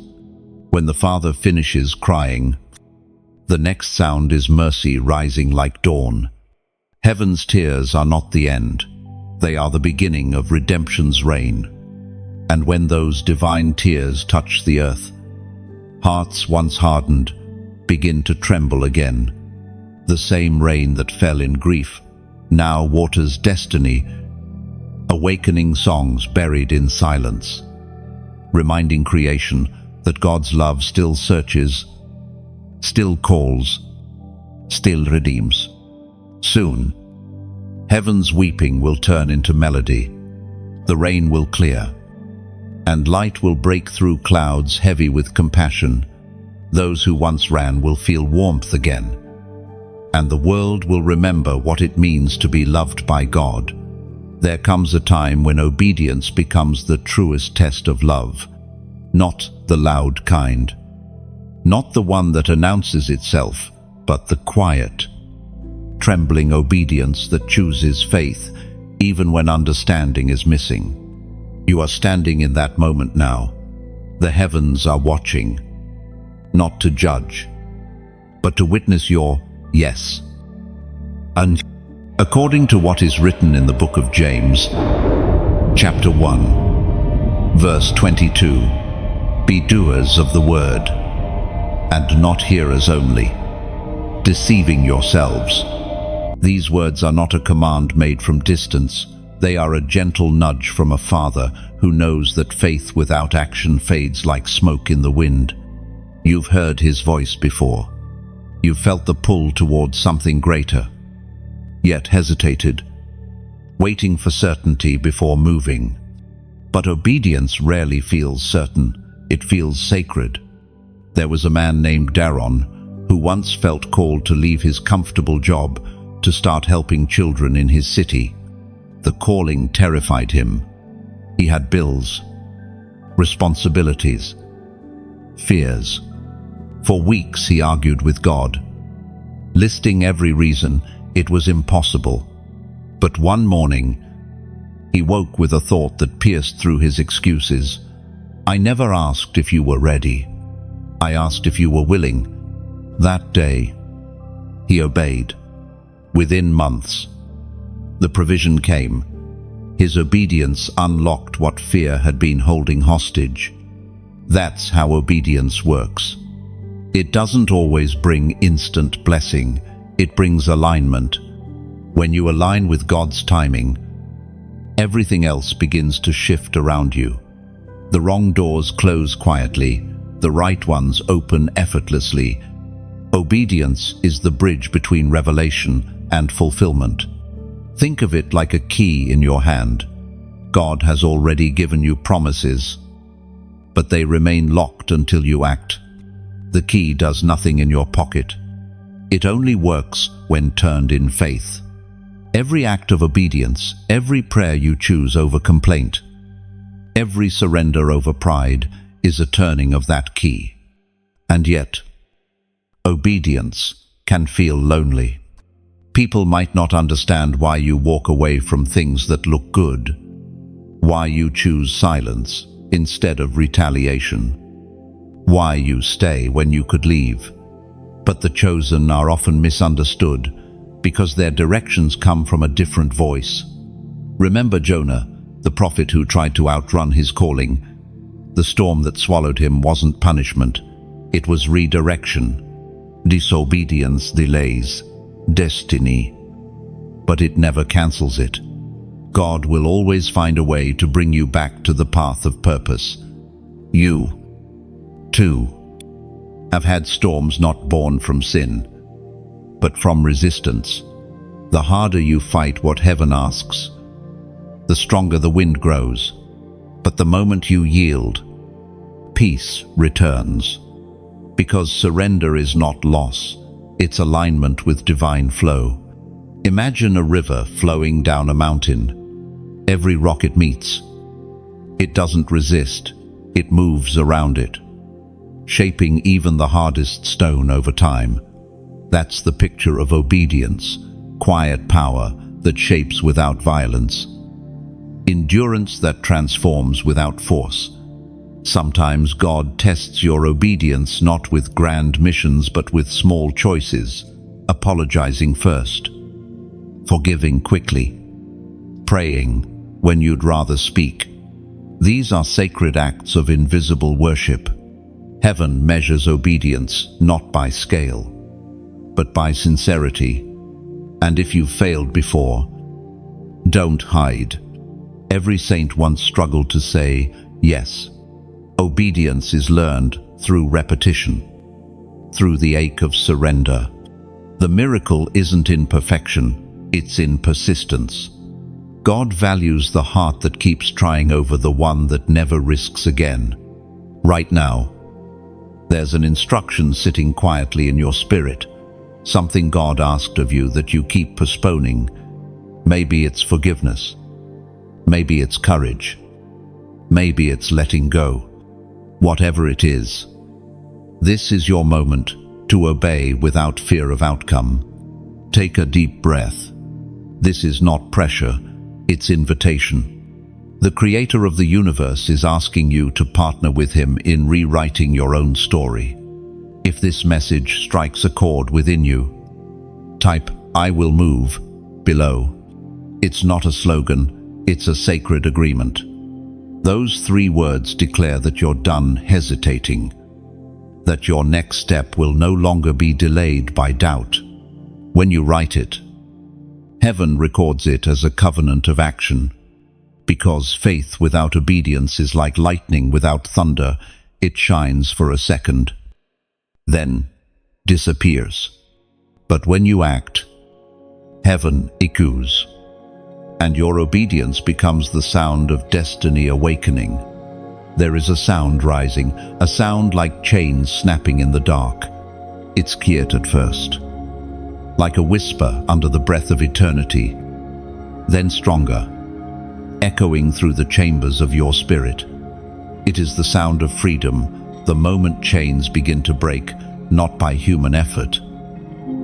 When the Father finishes crying, the next sound is mercy rising like dawn. Heaven's tears are not the end. They are the beginning of redemption's reign. And when those divine tears touch the earth, hearts once hardened begin to tremble again. The same rain that fell in grief now waters destiny, awakening songs buried in silence, reminding creation that God's love still searches, still calls, still redeems. Soon, heaven's weeping will turn into melody, the rain will clear, and light will break through clouds heavy with compassion. Those who once ran will feel warmth again, and the world will remember what it means to be loved by God. There comes a time when obedience becomes the truest test of love, not the loud kind, not the one that announces itself, but the quiet, trembling obedience that chooses faith even when understanding is missing. You are standing in that moment now. The heavens are watching, not to judge, but to witness your yes. And according to what is written in the book of James, chapter 1, verse 22, be doers of the word, and not hearers only, deceiving yourselves. These words are not a command made from distance. They are a gentle nudge from a father who knows that faith without action fades like smoke in the wind. You've heard his voice before. You've felt the pull towards something greater, yet hesitated, waiting for certainty before moving. But obedience rarely feels certain. It feels sacred. There was a man named Daron who once felt called to leave his comfortable job to start helping children in his city. The calling terrified him. He had bills, responsibilities, fears. For weeks he argued with God, listing every reason it was impossible. But one morning, he woke with a thought that pierced through his excuses. I never asked if you were ready. I asked if you were willing. That day, he obeyed. Within months, the provision came. His obedience unlocked what fear had been holding hostage. That's how obedience works. It doesn't always bring instant blessing. It brings alignment. When you align with God's timing, everything else begins to shift around you. The wrong doors close quietly, the right ones open effortlessly. Obedience is the bridge between revelation and fulfillment. Think of it like a key in your hand. God has already given you promises, but they remain locked until you act. The key does nothing in your pocket. It only works when turned in faith. Every act of obedience, every prayer you choose over complaint, every surrender over pride is a turning of that key. And yet, obedience can feel lonely. People might not understand why you walk away from things that look good, why you choose silence instead of retaliation, why you stay when you could leave. But the chosen are often misunderstood because their directions come from a different voice. Remember Jonah, the prophet who tried to outrun his calling. The storm that swallowed him wasn't punishment, it was redirection. Disobedience delays destiny, but it never cancels it. God will always find a way to bring you back to the path of purpose. You, too, have had storms not born from sin, but from resistance. The harder you fight what heaven asks, the stronger the wind grows. But the moment you yield, peace returns. Because surrender is not loss, it's alignment with divine flow. Imagine a river flowing down a mountain. Every rock it meets, it doesn't resist, it moves around it, shaping even the hardest stone over time. That's the picture of obedience, quiet power that shapes without violence, endurance that transforms without force. Sometimes God tests your obedience not with grand missions but with small choices, apologizing first, forgiving quickly, praying when you'd rather speak. These are sacred acts of invisible worship. Heaven measures obedience not by scale, but by sincerity. And if you've failed before, don't hide. Every saint once struggled to say yes. Obedience is learned through repetition, through the ache of surrender. The miracle isn't in perfection, it's in persistence. God values the heart that keeps trying over the one that never risks again. Right now, there's an instruction sitting quietly in your spirit, something God asked of you that you keep postponing. Maybe it's forgiveness. Maybe it's courage. Maybe it's letting go. Whatever it is, this is your moment to obey without fear of outcome. Take a deep breath. This is not pressure, it's invitation. The Creator of the universe is asking you to partner with Him in rewriting your own story. If this message strikes a chord within you, type "I will move" below. It's not a slogan, it's a sacred agreement. Those 3 words declare that you're done hesitating, that your next step will no longer be delayed by doubt. When you write it, heaven records it as a covenant of action. Because faith without obedience is like lightning without thunder. It shines for a second, then disappears. But when you act, heaven echoes, and your obedience becomes the sound of destiny awakening. There is a sound rising, a sound like chains snapping in the dark. It's quiet at first, like a whisper under the breath of eternity, then stronger, echoing through the chambers of your spirit. It is the sound of freedom, the moment chains begin to break, not by human effort,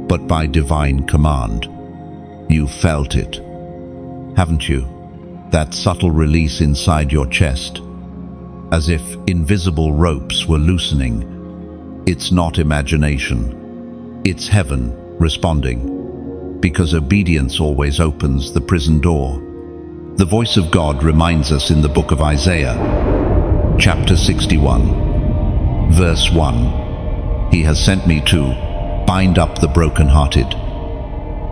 but by divine command. You felt it, haven't you? That subtle release inside your chest, as if invisible ropes were loosening. It's not imagination, it's heaven responding, because obedience always opens the prison door. The voice of God reminds us in the book of Isaiah, chapter 61, verse 1. He has sent me to bind up the brokenhearted,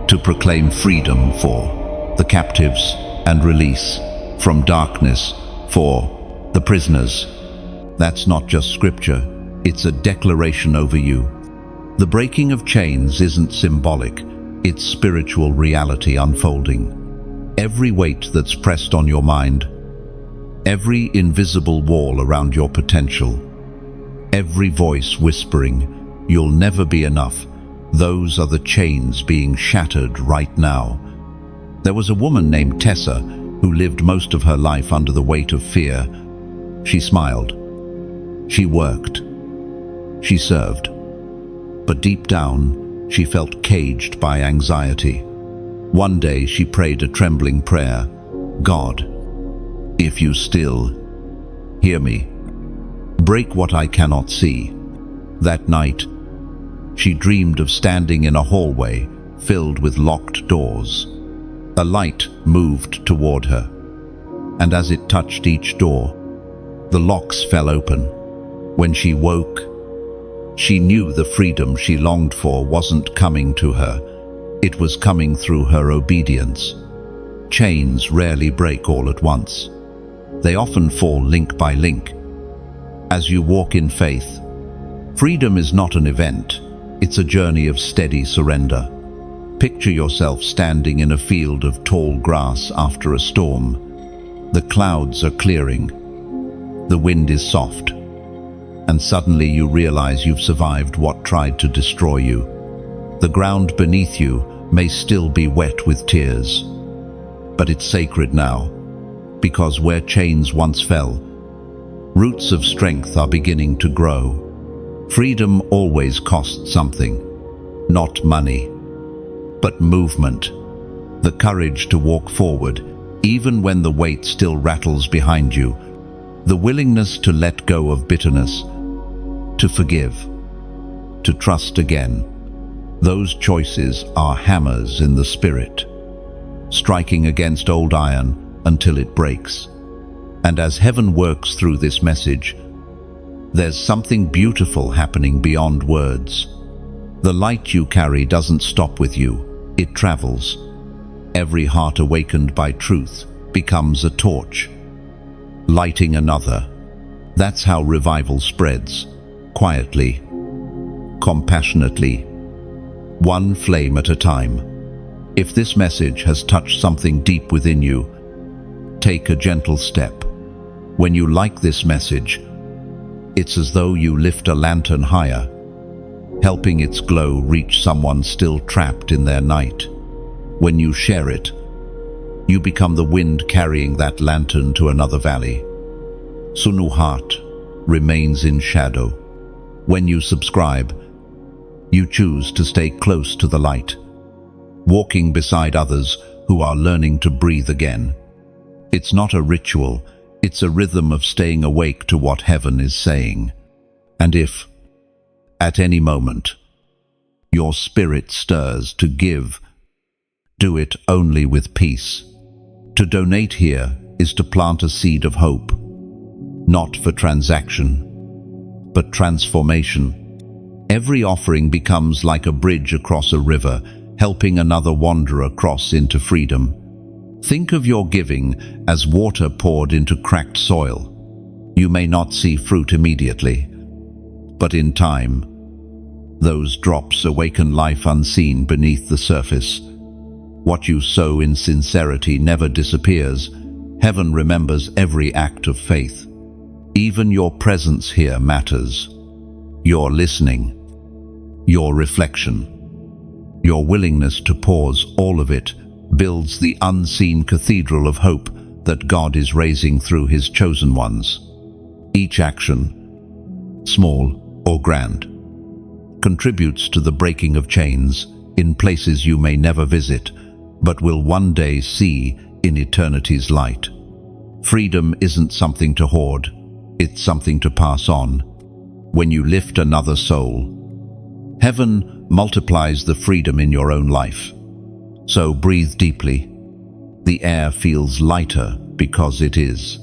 to proclaim freedom for the captives and release from darkness for the prisoners. That's not just scripture, it's a declaration over you. The breaking of chains isn't symbolic, it's spiritual reality unfolding. Every weight that's pressed on your mind, every invisible wall around your potential, every voice whispering, "You'll never be enough," those are the chains being shattered right now. There was a woman named Tessa who lived most of her life under the weight of fear. She smiled. She worked. She served. But deep down, she felt caged by anxiety. One day she prayed a trembling prayer. "God, if you still hear me, break what I cannot see." That night, she dreamed of standing in a hallway filled with locked doors. A light moved toward her, and as it touched each door, the locks fell open. When she woke, she knew the freedom she longed for wasn't coming to her. It was coming through her obedience. Chains rarely break all at once. They often fall link by link. As you walk in faith, freedom is not an event, it's a journey of steady surrender. Picture yourself standing in a field of tall grass after a storm. The clouds are clearing, The wind is soft, and suddenly you realize you've survived what tried to destroy you. The ground beneath you may still be wet with tears, but it's sacred now, because where chains once fell, roots of strength are beginning to grow. Freedom always costs something, not money, but movement, the courage to walk forward, even when the weight still rattles behind you, the willingness to let go of bitterness, to forgive, to trust again. Those choices are hammers in the spirit, striking against old iron until it breaks. And as heaven works through this message, there's something beautiful happening beyond words. The light you carry doesn't stop with you, it travels. Every heart awakened by truth becomes a torch, lighting another. That's how revival spreads, quietly, compassionately, one flame at a time. If this message has touched something deep within you, take a gentle step. When you like this message, it's as though you lift a lantern higher, helping its glow reach someone still trapped in their night. When you share it, you become the wind carrying that lantern to another valley. Sunu heart remains in shadow. When you subscribe, you choose to stay close to the light, walking beside others who are learning to breathe again. It's not a ritual, it's a rhythm of staying awake to what heaven is saying. And if, at any moment, your spirit stirs to give, do it only with peace. To donate here is to plant a seed of hope, not for transaction, but transformation. Every offering becomes like a bridge across a river, helping another wanderer cross into freedom. Think of your giving as water poured into cracked soil. You may not see fruit immediately, but in time, those drops awaken life unseen beneath the surface. What you sow in sincerity never disappears. Heaven remembers every act of faith. Even your presence here matters. Your listening, your reflection, your willingness to pause, all of it builds the unseen cathedral of hope that God is raising through His chosen ones. Each action, small or grand, contributes to the breaking of chains in places you may never visit, but will one day see in eternity's light. Freedom isn't something to hoard, it's something to pass on. When you lift another soul, heaven multiplies the freedom in your own life. So breathe deeply. The air feels lighter because it is.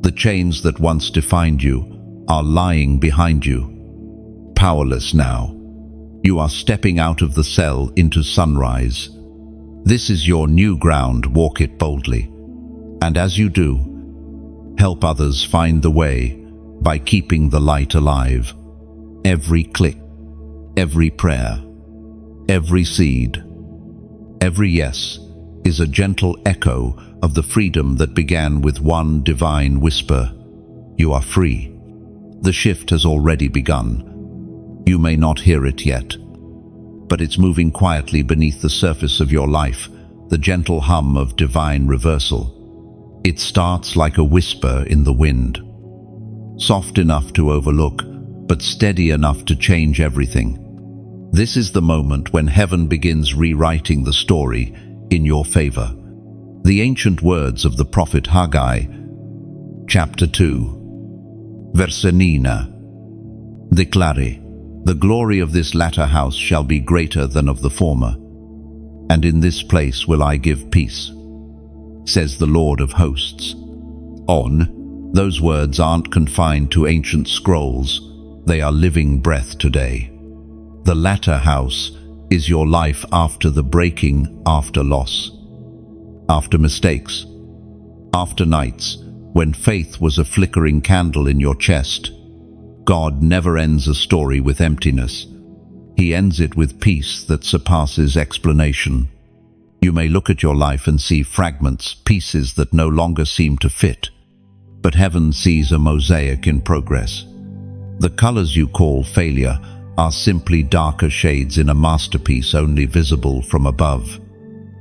The chains that once defined you are lying behind you. Powerless now, you are stepping out of the cell into sunrise. This is your new ground, walk it boldly. And as you do, help others find the way by keeping the light alive. Every click, every prayer, every seed, every yes is a gentle echo of the freedom that began with one divine whisper. You are free. The shift has already begun. You may not hear it yet, but it's moving quietly beneath the surface of your life, the gentle hum of divine reversal. It starts like a whisper in the wind, soft enough to overlook, but steady enough to change everything. This is the moment when heaven begins rewriting the story in your favor. The ancient words of the prophet Haggai, chapter 2, verse 9, declare, "The glory of this latter house shall be greater than of the former, and in this place will I give peace, says the Lord of hosts." Those words aren't confined to ancient scrolls, they are living breath today. The latter house is your life after the breaking, after loss, after mistakes, after nights when faith was a flickering candle in your chest. God never ends a story with emptiness. He ends it with peace that surpasses explanation. You may look at your life and see fragments, pieces that no longer seem to fit. but heaven sees a mosaic in progress. The colors you call failure are simply darker shades in a masterpiece only visible from above.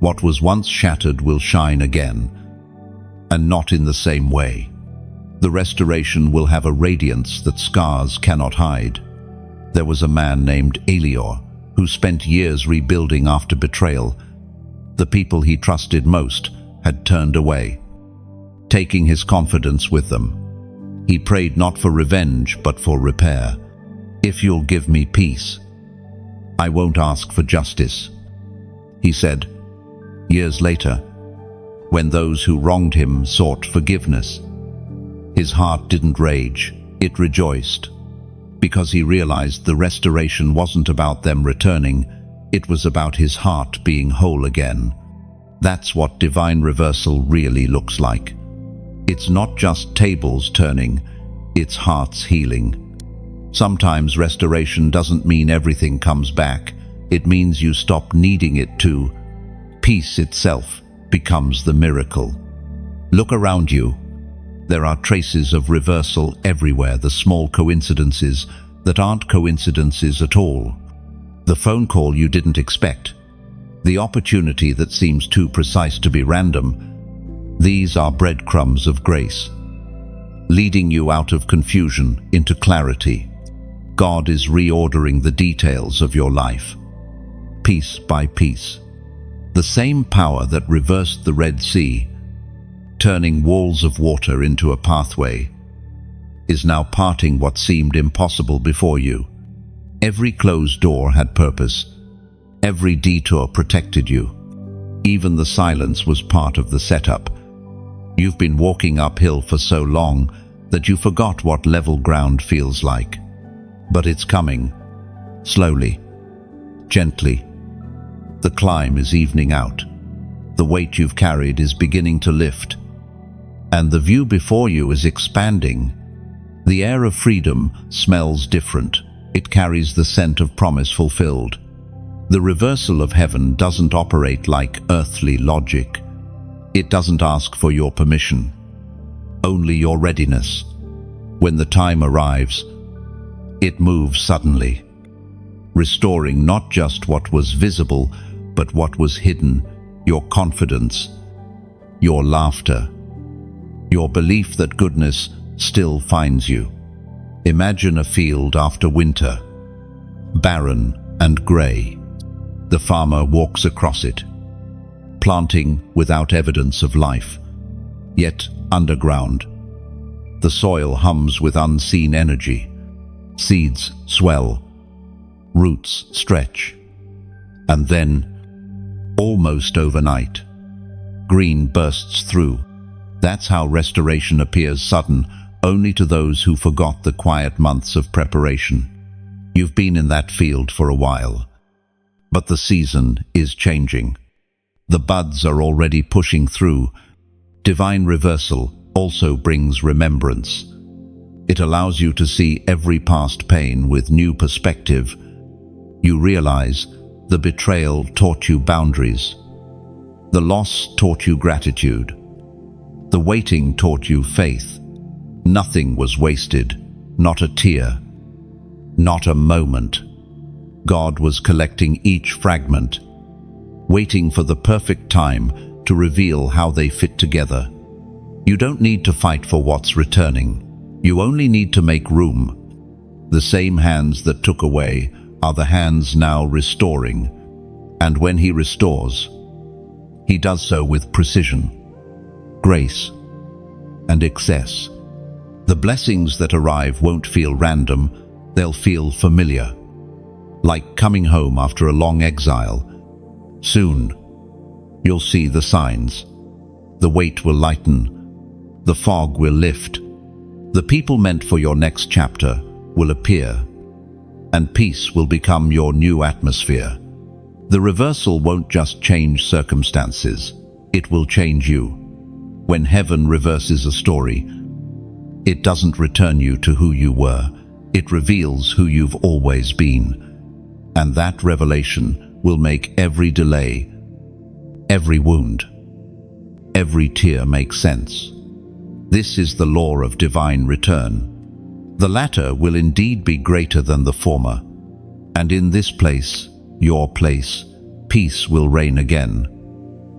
What was once shattered will shine again, and not in the same way. The restoration will have a radiance that scars cannot hide. There was a man named Elior who spent years rebuilding after betrayal. The people he trusted most had turned away, taking his confidence with them. He prayed not for revenge, but for repair. "If you'll give me peace, I won't ask for justice," he said. Years later, when those who wronged him sought forgiveness, his heart didn't rage, it rejoiced, because he realized the restoration wasn't about them returning, it was about his heart being whole again. That's what divine reversal really looks like. It's not just tables turning, it's hearts healing. Sometimes restoration doesn't mean everything comes back. It means you stop needing it to. Peace itself becomes the miracle. Look around you. There are traces of reversal everywhere, the small coincidences that aren't coincidences at all. The phone call you didn't expect. The opportunity that seems too precise to be random. These are breadcrumbs of grace, leading you out of confusion into clarity. God is reordering the details of your life, piece by piece. The same power that reversed the Red Sea, turning walls of water into a pathway, is now parting what seemed impossible before you. Every closed door had purpose. Every detour protected you. Even the silence was part of the setup. You've been walking uphill for so long that you forgot what level ground feels like. But it's coming, slowly, gently. The climb is evening out. The weight you've carried is beginning to lift, and the view before you is expanding. The air of freedom smells different. It carries the scent of promise fulfilled. The reversal of heaven doesn't operate like earthly logic. It doesn't ask for your permission, only your readiness. When the time arrives, it moves suddenly, restoring not just what was visible, but what was hidden, your confidence, your laughter, your belief that goodness still finds you. Imagine a field after winter, barren and grey. The farmer walks across it, planting without evidence of life, yet underground. The soil hums with unseen energy. Seeds swell, roots stretch, and then, almost overnight, green bursts through. That's how restoration appears sudden, only to those who forgot the quiet months of preparation. You've been in that field for a while, but the season is changing. The buds are already pushing through. Divine reversal also brings remembrance. It allows you to see every past pain with new perspective. You realize the betrayal taught you boundaries. The loss taught you gratitude. The waiting taught you faith. Nothing was wasted, not a tear, not a moment. God was collecting each fragment, waiting for the perfect time to reveal how they fit together. You don't need to fight for what's returning. You only need to make room. The same hands that took away are the hands now restoring. And when He restores, He does so with precision, grace, and excess. The blessings that arrive won't feel random, they'll feel familiar, like coming home after a long exile. Soon, you'll see the signs. The weight will lighten, the fog will lift, the people meant for your next chapter will appear, and peace will become your new atmosphere. The reversal won't just change circumstances, it will change you. When heaven reverses a story, it doesn't return you to who you were, it reveals who you've always been. And that revelation will make every delay, every wound, every tear make sense. This is the law of divine return. The latter will indeed be greater than the former, and in this place, your place, peace will reign again.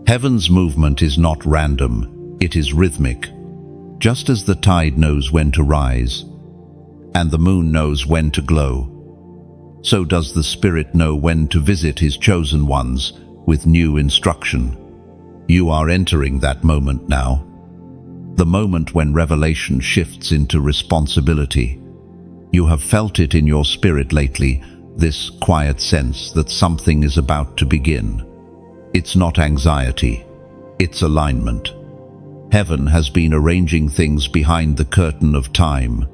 Heaven's movement is not random, it is rhythmic. Just as the tide knows when to rise, and the moon knows when to glow, so does the Spirit know when to visit His chosen ones with new instruction. You are entering that moment now, the moment when revelation shifts into responsibility. You have felt it in your spirit lately, this quiet sense that something is about to begin. It's not anxiety, it's alignment. Heaven has been arranging things behind the curtain of time,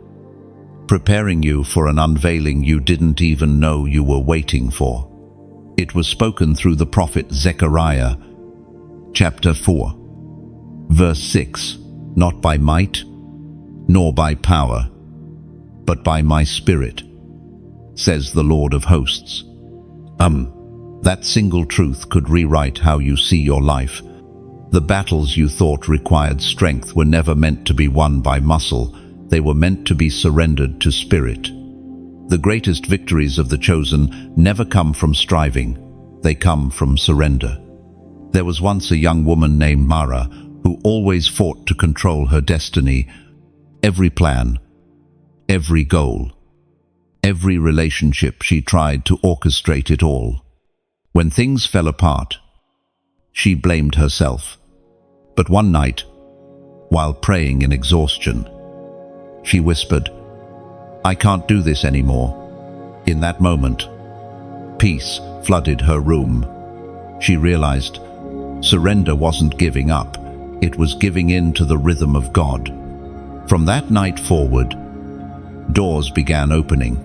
preparing you for an unveiling you didn't even know you were waiting for. It was spoken through the prophet Zechariah, chapter 4, verse 6, "Not by might, nor by power, but by my Spirit, says the Lord of hosts." That single truth could rewrite how you see your life. The battles you thought required strength were never meant to be won by muscle, they were meant to be surrendered to Spirit. The greatest victories of the chosen never come from striving, they come from surrender. There was once a young woman named Mara who always fought to control her destiny. Every plan, every goal, every relationship, she tried to orchestrate it all. When things fell apart, she blamed herself. But one night, while praying in exhaustion, she whispered, "I can't do this anymore." In that moment, peace flooded her room. She realized surrender wasn't giving up, it was giving in to the rhythm of God. From that night forward, doors began opening.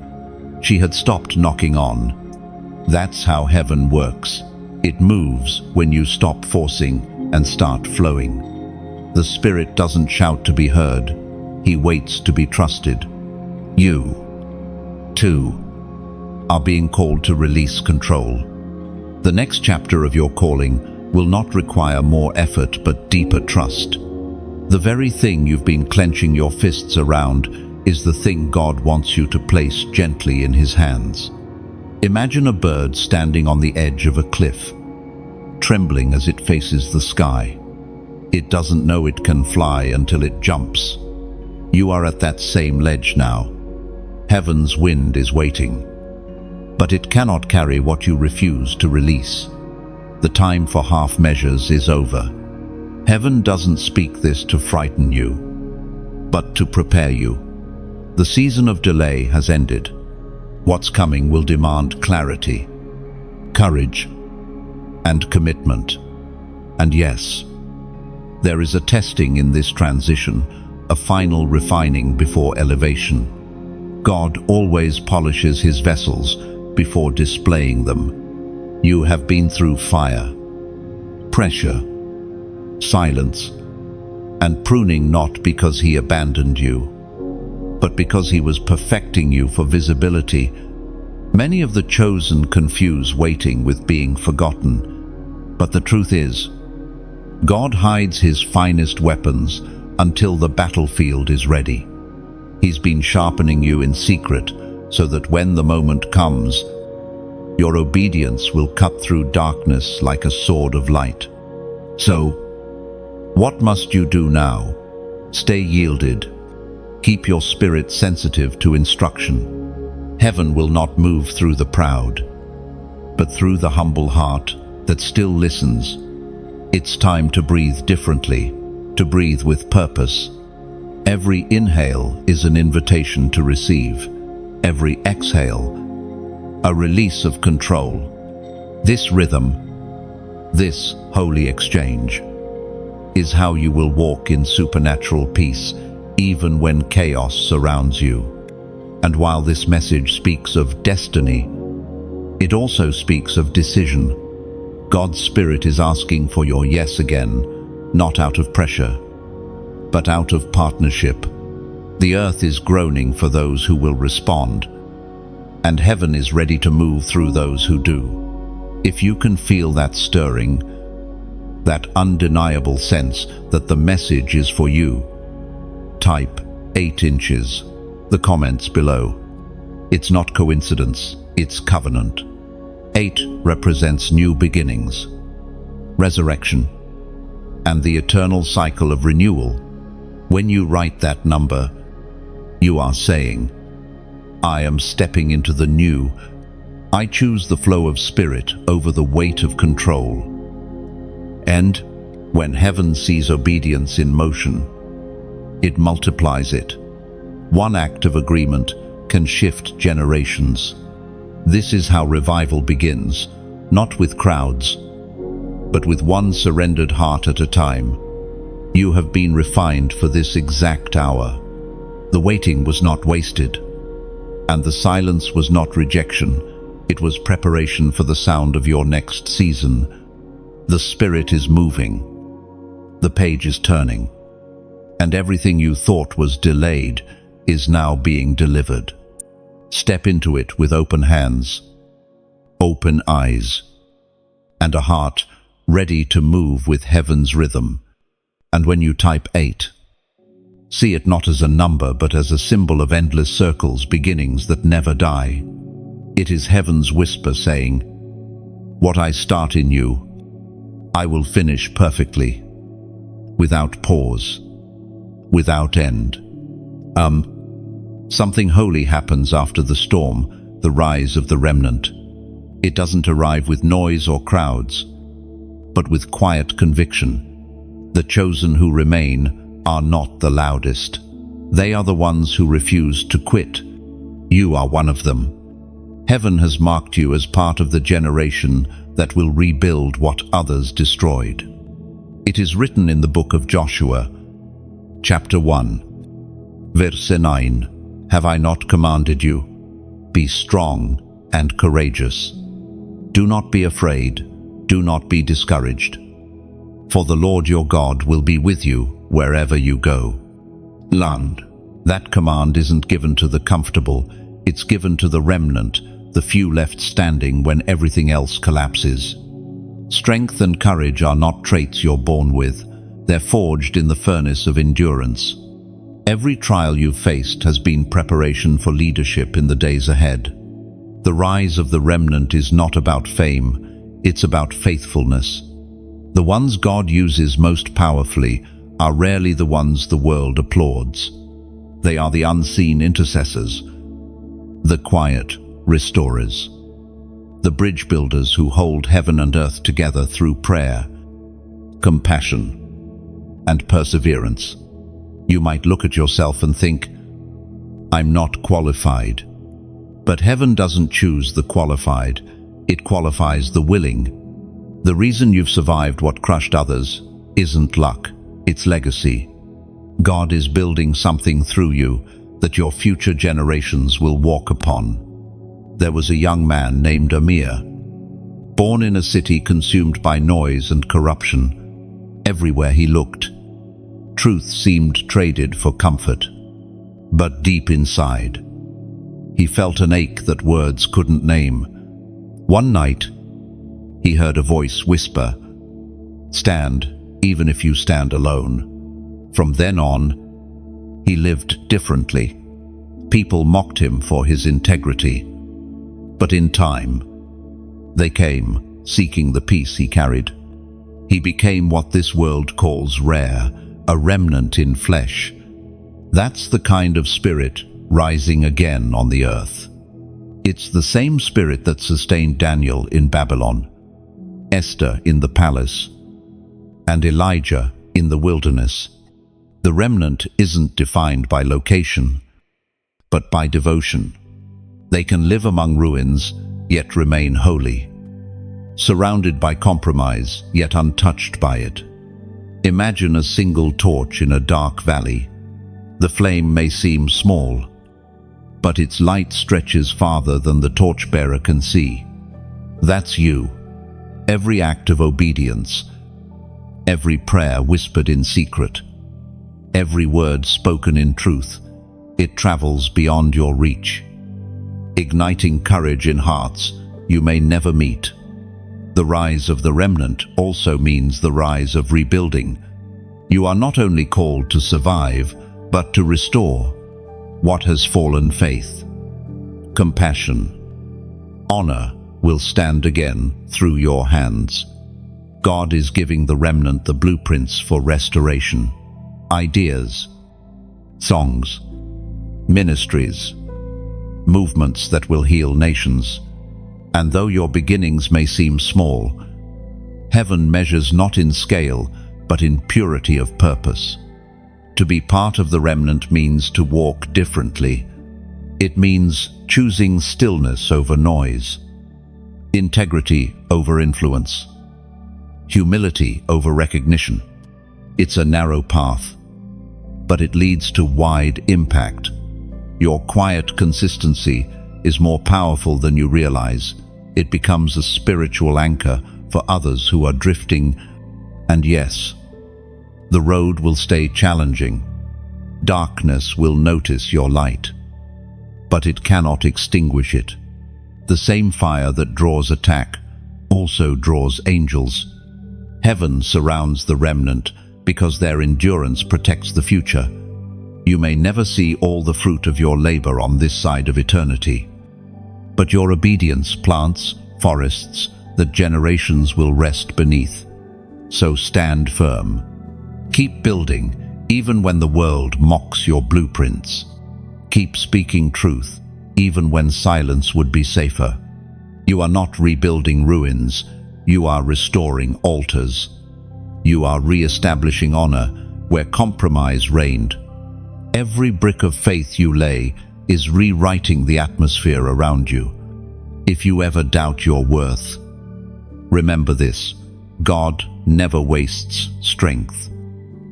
She had stopped knocking on. That's how heaven works. It moves when you stop forcing and start flowing. The Spirit doesn't shout to be heard, He waits to be trusted. You, too, are being called to release control. The next chapter of your calling will not require more effort but deeper trust. The very thing you've been clenching your fists around is the thing God wants you to place gently in His hands. Imagine a bird standing on the edge of a cliff, trembling as it faces the sky. It doesn't know it can fly until it jumps. You are at that same ledge now. Heaven's wind is waiting, but it cannot carry what you refuse to release. The time for half measures is over. Heaven doesn't speak this to frighten you, but to prepare you. The season of delay has ended. What's coming will demand clarity, courage, and commitment. And yes, there is a testing in this transition, a final refining before elevation. God always polishes His vessels before displaying them. You have been through fire, pressure, silence, and pruning, not because He abandoned you, but because He was perfecting you for visibility. Many of the chosen confuse waiting with being forgotten, but the truth is, God hides His finest weapons until the battlefield is ready. He's been sharpening you in secret so that when the moment comes, your obedience will cut through darkness like a sword of light. So, what must you do now? Stay yielded. Keep your spirit sensitive to instruction. Heaven will not move through the proud, but through the humble heart that still listens. It's time to breathe differently, to breathe with purpose. Every inhale is an invitation to receive. Every exhale, a release of control. This rhythm, this holy exchange, is how you will walk in supernatural peace, even when chaos surrounds you. And while this message speaks of destiny, it also speaks of decision. God's Spirit is asking for your yes again, not out of pressure, but out of partnership. The earth is groaning for those who will respond, and heaven is ready to move through those who do. If you can feel that stirring, that undeniable sense that the message is for you, type 8 inches. The comments below. It's not coincidence, it's covenant. 8 represents new beginnings, resurrection, and the eternal cycle of renewal. When you write that number, you are saying, I am stepping into the new. I choose the flow of spirit over the weight of control. And when heaven sees obedience in motion, it multiplies it. One act of agreement can shift generations. This is how revival begins, not with crowds, but with one surrendered heart at a time. You have been refined for this exact hour. The waiting was not wasted, and the silence was not rejection. It was preparation for the sound of your next season. The Spirit is moving. The page is turning, and everything you thought was delayed is now being delivered. Step into it with open hands, open eyes, and a heart ready to move with heaven's rhythm. And when you type 8, see it not as a number but as a symbol of endless circles, beginnings that never die. It is heaven's whisper saying, what I start in you, I will finish perfectly, without pause, without end. Something holy happens after the storm, the rise of the remnant. It doesn't arrive with noise or crowds, but with quiet conviction. The chosen who remain are not the loudest. They are the ones who refuse to quit. You are one of them. Heaven has marked you as part of the generation that will rebuild what others destroyed. It is written in the book of Joshua, chapter 1, verse 9, have I not commanded you? Be strong and courageous. Do not be afraid, do not be discouraged. For the Lord your God will be with you wherever you go. Land. That command isn't given to the comfortable, it's given to the remnant, the few left standing when everything else collapses. Strength and courage are not traits you're born with, they're forged in the furnace of endurance. Every trial you've faced has been preparation for leadership in the days ahead. The rise of the remnant is not about fame, it's about faithfulness. The ones God uses most powerfully are rarely the ones the world applauds. They are the unseen intercessors, the quiet restorers, the bridge builders who hold heaven and earth together through prayer, compassion, and perseverance. You might look at yourself and think, I'm not qualified. But heaven doesn't choose the qualified, it qualifies the willing. The reason you've survived what crushed others isn't luck, it's legacy. God is building something through you that your future generations will walk upon. There was a young man named Amir, born in a city consumed by noise and corruption. Everywhere he looked, truth seemed traded for comfort. But deep inside, he felt an ache that words couldn't name. One night, he heard a voice whisper, "Stand, even if you stand alone." From then on, he lived differently. People mocked him for his integrity. But in time, they came, seeking the peace he carried. He became what this world calls rare, a remnant in flesh. That's the kind of spirit rising again on the earth. It's the same spirit that sustained Daniel in Babylon, Esther in the palace, and Elijah in the wilderness. The remnant isn't defined by location, but by devotion. They can live among ruins, yet remain holy. Surrounded by compromise, yet untouched by it. Imagine a single torch in a dark valley. The flame may seem small, but its light stretches farther than the torchbearer can see. That's you. Every act of obedience, every prayer whispered in secret, every word spoken in truth, it travels beyond your reach, igniting courage in hearts you may never meet. The rise of the remnant also means the rise of rebuilding. You are not only called to survive, but to restore what has fallen: faith, compassion, honor will stand again through your hands. God is giving the remnant the blueprints for restoration: ideas, songs, ministries, movements that will heal nations. And though your beginnings may seem small, heaven measures not in scale, but in purity of purpose. To be part of the remnant means to walk differently. It means choosing stillness over noise, integrity over influence, humility over recognition. It's a narrow path, but it leads to wide impact. Your quiet consistency is more powerful than you realize. It becomes a spiritual anchor for others who are drifting. And yes, the road will stay challenging. Darkness will notice your light, but it cannot extinguish it. The same fire that draws attack also draws angels. Heaven surrounds the remnant because their endurance protects the future. You may never see all the fruit of your labor on this side of eternity, but your obedience plants forests that generations will rest beneath. So stand firm. Keep building, even when the world mocks your blueprints. Keep speaking truth, even when silence would be safer. You are not rebuilding ruins, you are restoring altars. You are re-establishing honor where compromise reigned. Every brick of faith you lay is rewriting the atmosphere around you. If you ever doubt your worth, remember this: God never wastes strength.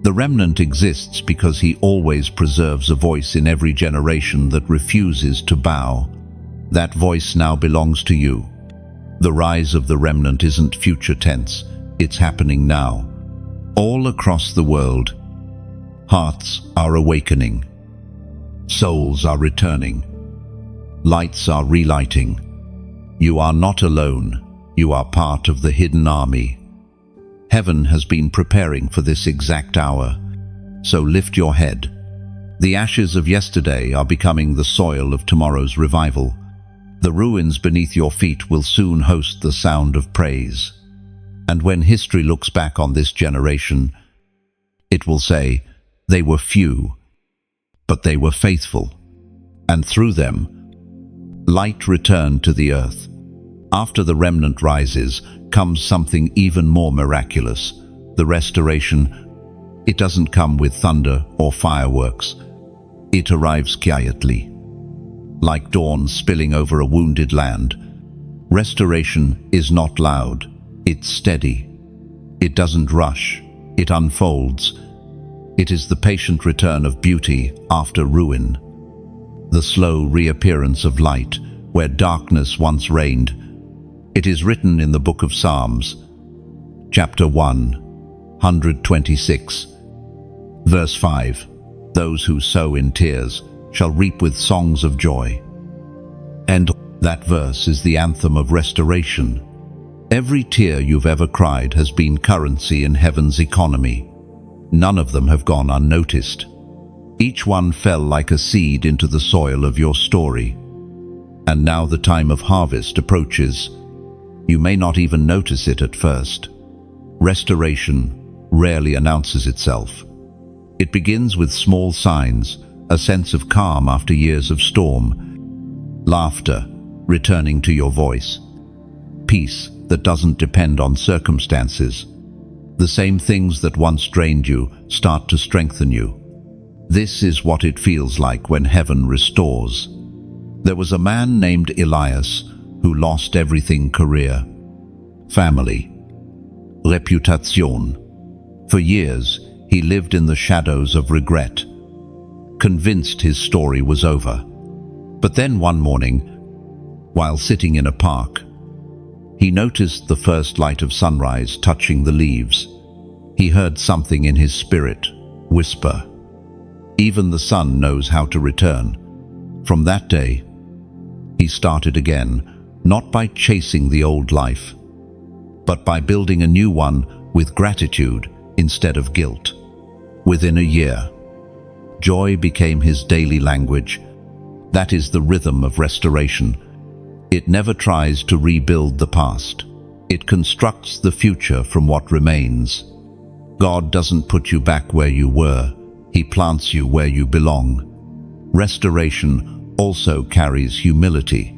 The remnant exists because He always preserves a voice in every generation that refuses to bow. That voice now belongs to you. The rise of the remnant isn't future tense, it's happening now. All across the world, hearts are awakening. Souls are returning. Lights are relighting. You are not alone. You are part of the hidden army. Heaven has been preparing for this exact hour. So lift your head. The ashes of yesterday are becoming the soil of tomorrow's revival. The ruins beneath your feet will soon host the sound of praise. And when history looks back on this generation, it will say, they were few, but they were faithful. And through them, light returned to the earth. After the remnant rises, comes something even more miraculous: the restoration. It doesn't come with thunder or fireworks. It arrives quietly, like dawn spilling over a wounded land. Restoration is not loud, it's steady. It doesn't rush, it unfolds. It is the patient return of beauty after ruin, the slow reappearance of light where darkness once reigned. It is written in the book of Psalms, chapter 126, verse 5, "Those who sow in tears shall reap with songs of joy." And that verse is the anthem of restoration. Every tear you've ever cried has been currency in heaven's economy. None of them have gone unnoticed. Each one fell like a seed into the soil of your story. And now the time of harvest approaches. You may not even notice it at first. Restoration rarely announces itself. It begins with small signs: a sense of calm after years of storm, laughter returning to your voice, peace that doesn't depend on circumstances. The same things that once drained you start to strengthen you. This is what it feels like when heaven restores. There was a man named Elias who lost everything: career, family, reputation. For years, he lived in the shadows of regret, convinced his story was over. But then one morning, while sitting in a park, he noticed the first light of sunrise touching the leaves. He heard something in his spirit whisper, "Even the sun knows how to return." From that day, he started again, not by chasing the old life, but by building a new one with gratitude instead of guilt. Within a year, Joy became his daily language. That is the rhythm of restoration. It never tries to rebuild the past. It constructs the future from what remains. God doesn't put you back where you were. He plants you where you belong. Restoration also carries humility.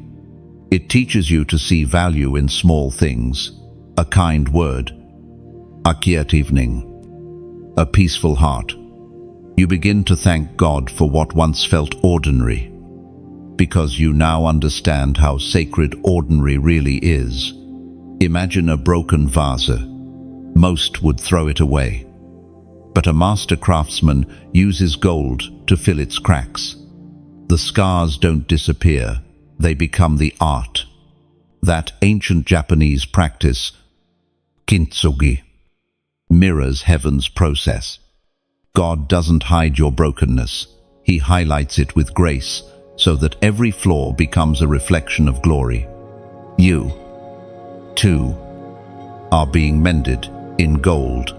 It teaches you to see value in small things. A kind word, a quiet evening, a peaceful heart. You begin to thank God for what once felt ordinary, because you now understand how sacred ordinary really is. Imagine a broken vase. Most would throw it away. But a master craftsman uses gold to fill its cracks. The scars don't disappear, they become the art. That ancient Japanese practice, kintsugi, mirrors heaven's process. God doesn't hide your brokenness. He highlights it with grace so that every flaw becomes a reflection of glory. You, too, are being mended in gold.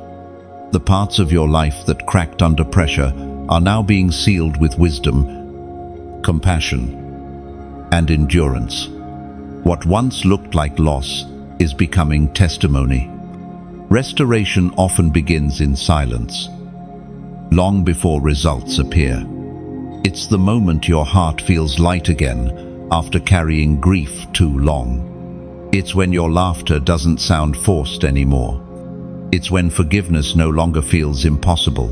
The parts of your life that cracked under pressure are now being sealed with wisdom, compassion, and endurance. What once looked like loss is becoming testimony. Restoration often begins in silence, long before results appear. It's the moment your heart feels light again after carrying grief too long. It's when your laughter doesn't sound forced anymore. It's when forgiveness no longer feels impossible.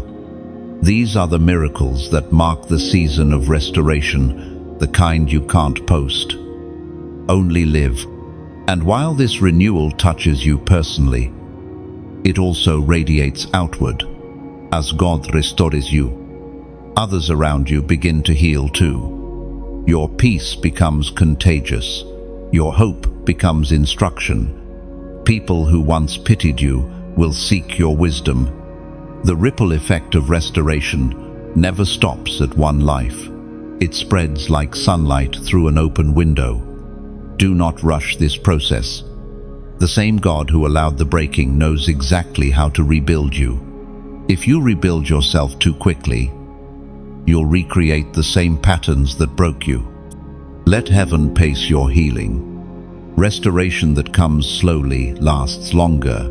These are the miracles that mark the season of restoration, the kind you can't post, only live. And while this renewal touches you personally, it also radiates outward. As God restores you, others around you begin to heal too. Your peace becomes contagious. Your hope becomes instruction. People who once pitied you will seek your wisdom. The ripple effect of restoration never stops at one life. It spreads like sunlight through an open window. Do not rush this process. The same God who allowed the breaking knows exactly how to rebuild you. If you rebuild yourself too quickly, you'll recreate the same patterns that broke you. Let heaven pace your healing. Restoration that comes slowly lasts longer,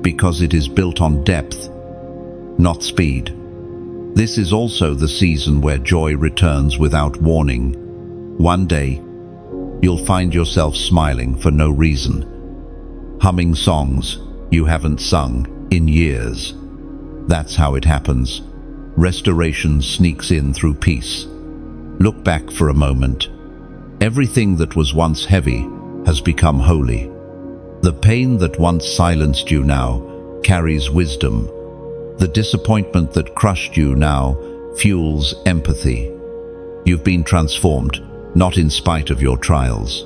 because it is built on depth, not speed. This is also the season where joy returns without warning. One day, you'll find yourself smiling for no reason, humming songs you haven't sung in years. That's how it happens. Restoration sneaks in through peace. Look back for a moment. Everything that was once heavy has become holy. The pain that once silenced you now carries wisdom. The disappointment that crushed you now fuels empathy. You've been transformed, not in spite of your trials,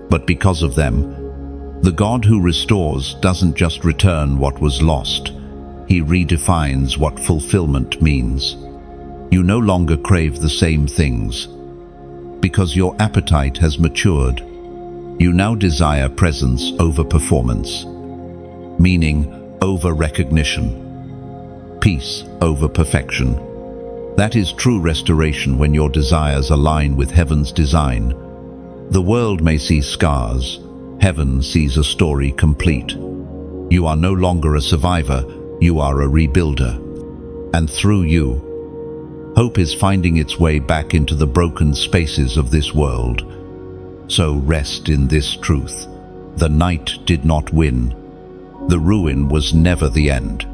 but because of them. The God who restores doesn't just return what was lost. He redefines what fulfillment means. You no longer crave the same things. Because your appetite has matured, you now desire presence over performance, meaning over recognition, peace over perfection. That is true restoration when your desires align with heaven's design. The world may see scars, heaven sees a story complete. You are no longer a survivor, you are a rebuilder. And through you, hope is finding its way back into the broken spaces of this world. So rest in this truth. The night did not win. The ruin was never the end.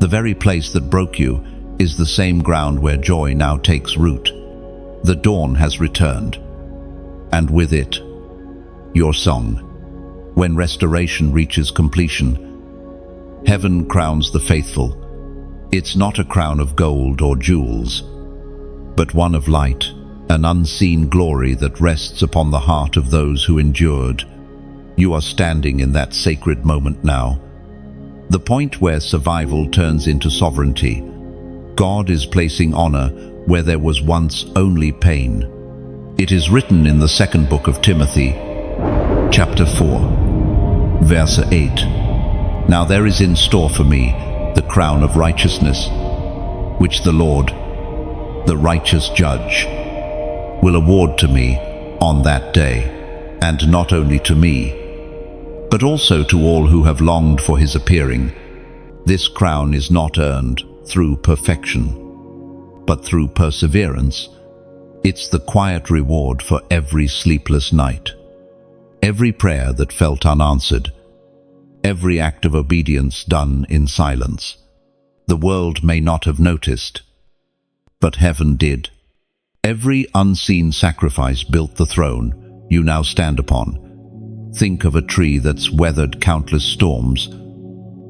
The very place that broke you is the same ground where joy now takes root. The dawn has returned, and with it, your song. When restoration reaches completion, heaven crowns the faithful. It's not a crown of gold or jewels, but one of light, an unseen glory that rests upon the heart of those who endured. You are standing in that sacred moment now, the point where survival turns into sovereignty. God is placing honor where there was once only pain. It is written in the second book of Timothy, chapter 4, verse 8. Now there is in store for me the crown of righteousness, which the Lord, the righteous judge, will award to me on that day, and not only to me, but also to all who have longed for his appearing. This crown is not earned through perfection, but through perseverance. It's the quiet reward for every sleepless night, every prayer that felt unanswered, every act of obedience done in silence. The world may not have noticed, but heaven did. Every unseen sacrifice built the throne you now stand upon. Think of a tree that's weathered countless storms.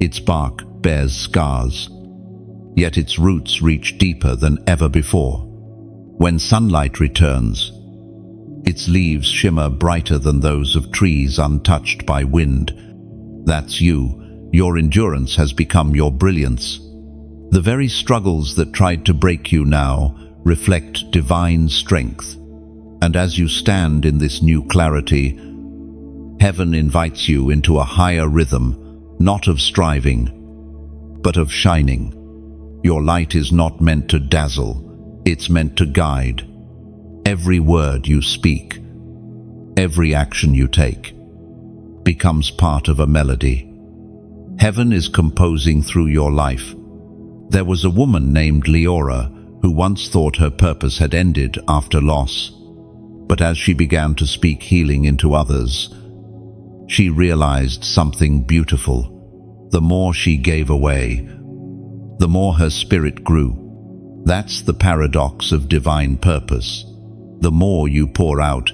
Its bark bears scars, yet its roots reach deeper than ever before. When sunlight returns, its leaves shimmer brighter than those of trees untouched by wind. That's you. Your endurance has become your brilliance. The very struggles that tried to break you now reflect divine strength. And as you stand in this new clarity, heaven invites you into a higher rhythm, not of striving, but of shining. Your light is not meant to dazzle, it's meant to guide. Every word you speak, every action you take, becomes part of a melody. Heaven is composing through your life. There was a woman named Leora who once thought her purpose had ended after loss. But as she began to speak healing into others, she realized something beautiful. The more she gave away, the more her spirit grew. That's the paradox of divine purpose. The more you pour out,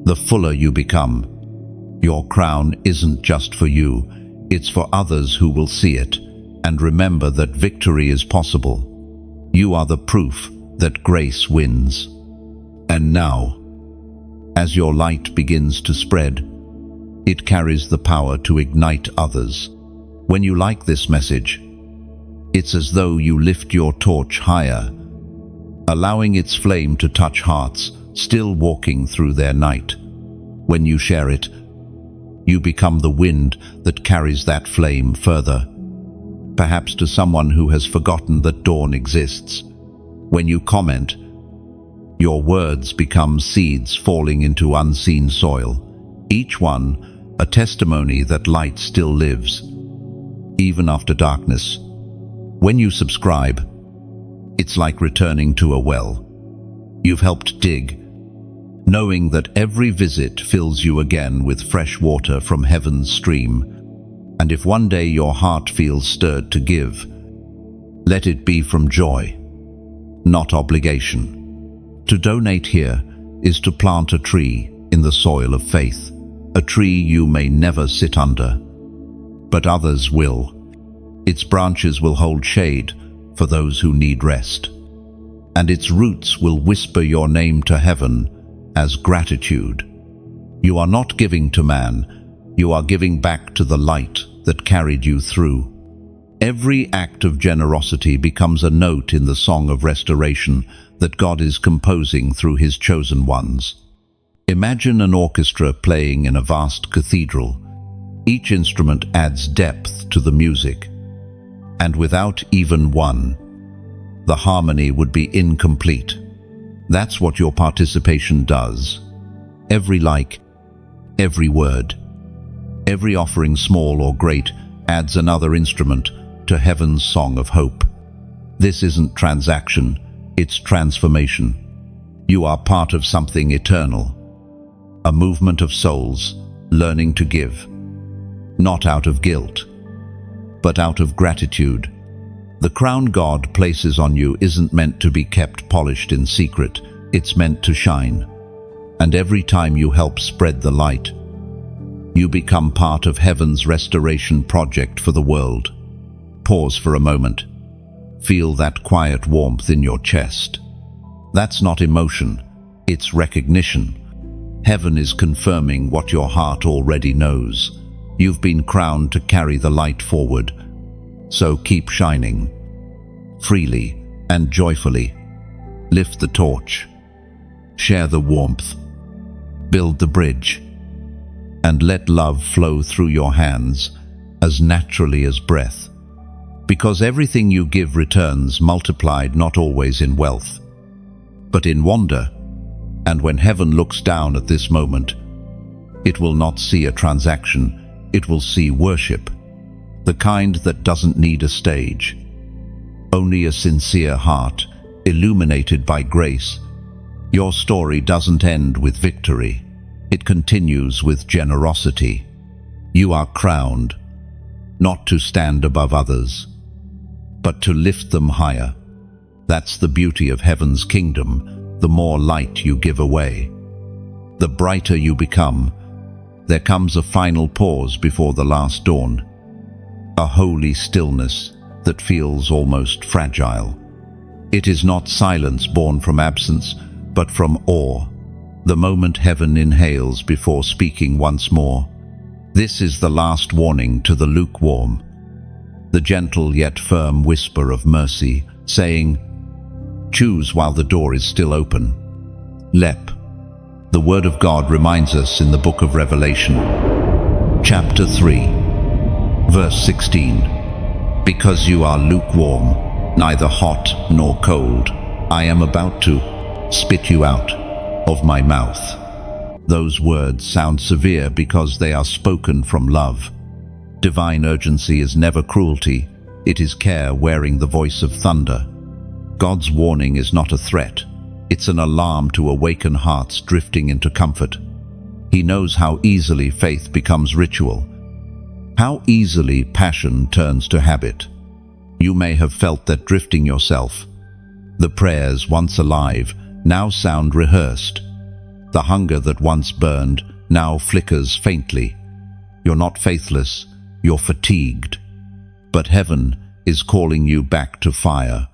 the fuller you become. Your crown isn't just for you, it's for others who will see it. And remember that victory is possible. You are the proof that grace wins. And now, as your light begins to spread, it carries the power to ignite others. When you like this message, it's as though you lift your torch higher, allowing its flame to touch hearts still walking through their night. When you share it, you become the wind that carries that flame further, perhaps to someone who has forgotten that dawn exists. When you comment, your words become seeds falling into unseen soil, each one a testimony that light still lives, even after darkness. When you subscribe, it's like returning to a well. You've helped dig, knowing that every visit fills you again with fresh water from heaven's stream. And if one day your heart feels stirred to give, let it be from joy, not obligation. To donate here is to plant a tree in the soil of faith, a tree you may never sit under, but others will. Its branches will hold shade for those who need rest, and its roots will whisper your name to heaven as gratitude. You are not giving to man, you are giving back to the light that carried you through. Every act of generosity becomes a note in the song of restoration that God is composing through his chosen ones. Imagine an orchestra playing in a vast cathedral. Each instrument adds depth to the music, and without even one, the harmony would be incomplete. That's what your participation does. Every like, every word, every offering, small or great, adds another instrument to heaven's song of hope. This isn't transaction, it's transformation. You are part of something eternal, a movement of souls learning to give, not out of guilt, but out of gratitude. The crown God places on you isn't meant to be kept polished in secret, it's meant to shine. And every time you help spread the light, you become part of heaven's restoration project for the world. Pause for a moment. Feel that quiet warmth in your chest. That's not emotion, it's recognition. Heaven is confirming what your heart already knows. You've been crowned to carry the light forward. So keep shining, freely and joyfully. Lift the torch, share the warmth, build the bridge, and let love flow through your hands as naturally as breath. Because everything you give returns multiplied not always in wealth, but in wonder. And when heaven looks down at this moment, it will not see a transaction, it will see worship, the kind that doesn't need a stage. Only a sincere heart, illuminated by grace. Your story doesn't end with victory. It continues with generosity. You are crowned, not to stand above others, but to lift them higher. That's the beauty of heaven's kingdom. The more light you give away, the brighter you become. There comes a final pause before the last dawn, a holy stillness that feels almost fragile. It is not silence born from absence, but from awe, the moment heaven inhales before speaking once more. This is the last warning to the lukewarm, the gentle yet firm whisper of mercy, saying, choose while the door is still open. Lep. The Word of God reminds us in the book of Revelation, chapter 3, verse 16, because you are lukewarm, neither hot nor cold, I am about to spit you out of my mouth. Those words sound severe because they are spoken from love. Divine urgency is never cruelty, it is care wearing the voice of thunder. God's warning is not a threat, it's an alarm to awaken hearts drifting into comfort. He knows how easily faith becomes ritual, how easily passion turns to habit. You may have felt that drifting yourself. The prayers once alive now sound rehearsed. The hunger that once burned now flickers faintly. You're not faithless, you're fatigued. But heaven is calling you back to fire.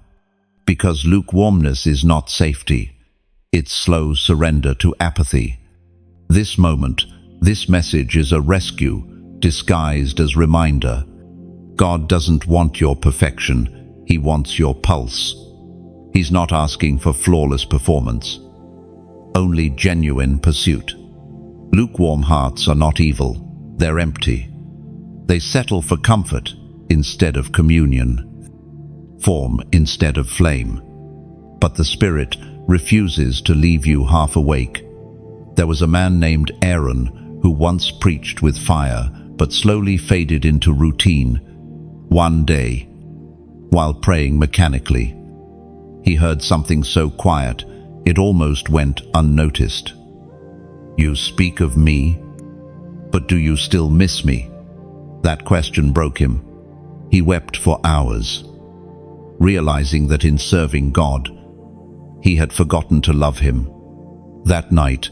Because lukewarmness is not safety, it's slow surrender to apathy. This moment, this message is a rescue disguised as reminder. God doesn't want your perfection, He wants your pulse. He's not asking for flawless performance, only genuine pursuit. Lukewarm hearts are not evil, they're empty. They settle for comfort instead of communion, form instead of flame. But the Spirit refuses to leave you half awake. There was a man named Aaron who once preached with fire, but slowly faded into routine. One day, while praying mechanically, he heard something so quiet it almost went unnoticed. You speak of me, but do you still miss me? That question broke him. He wept for hours, realizing that in serving God, he had forgotten to love Him. That night,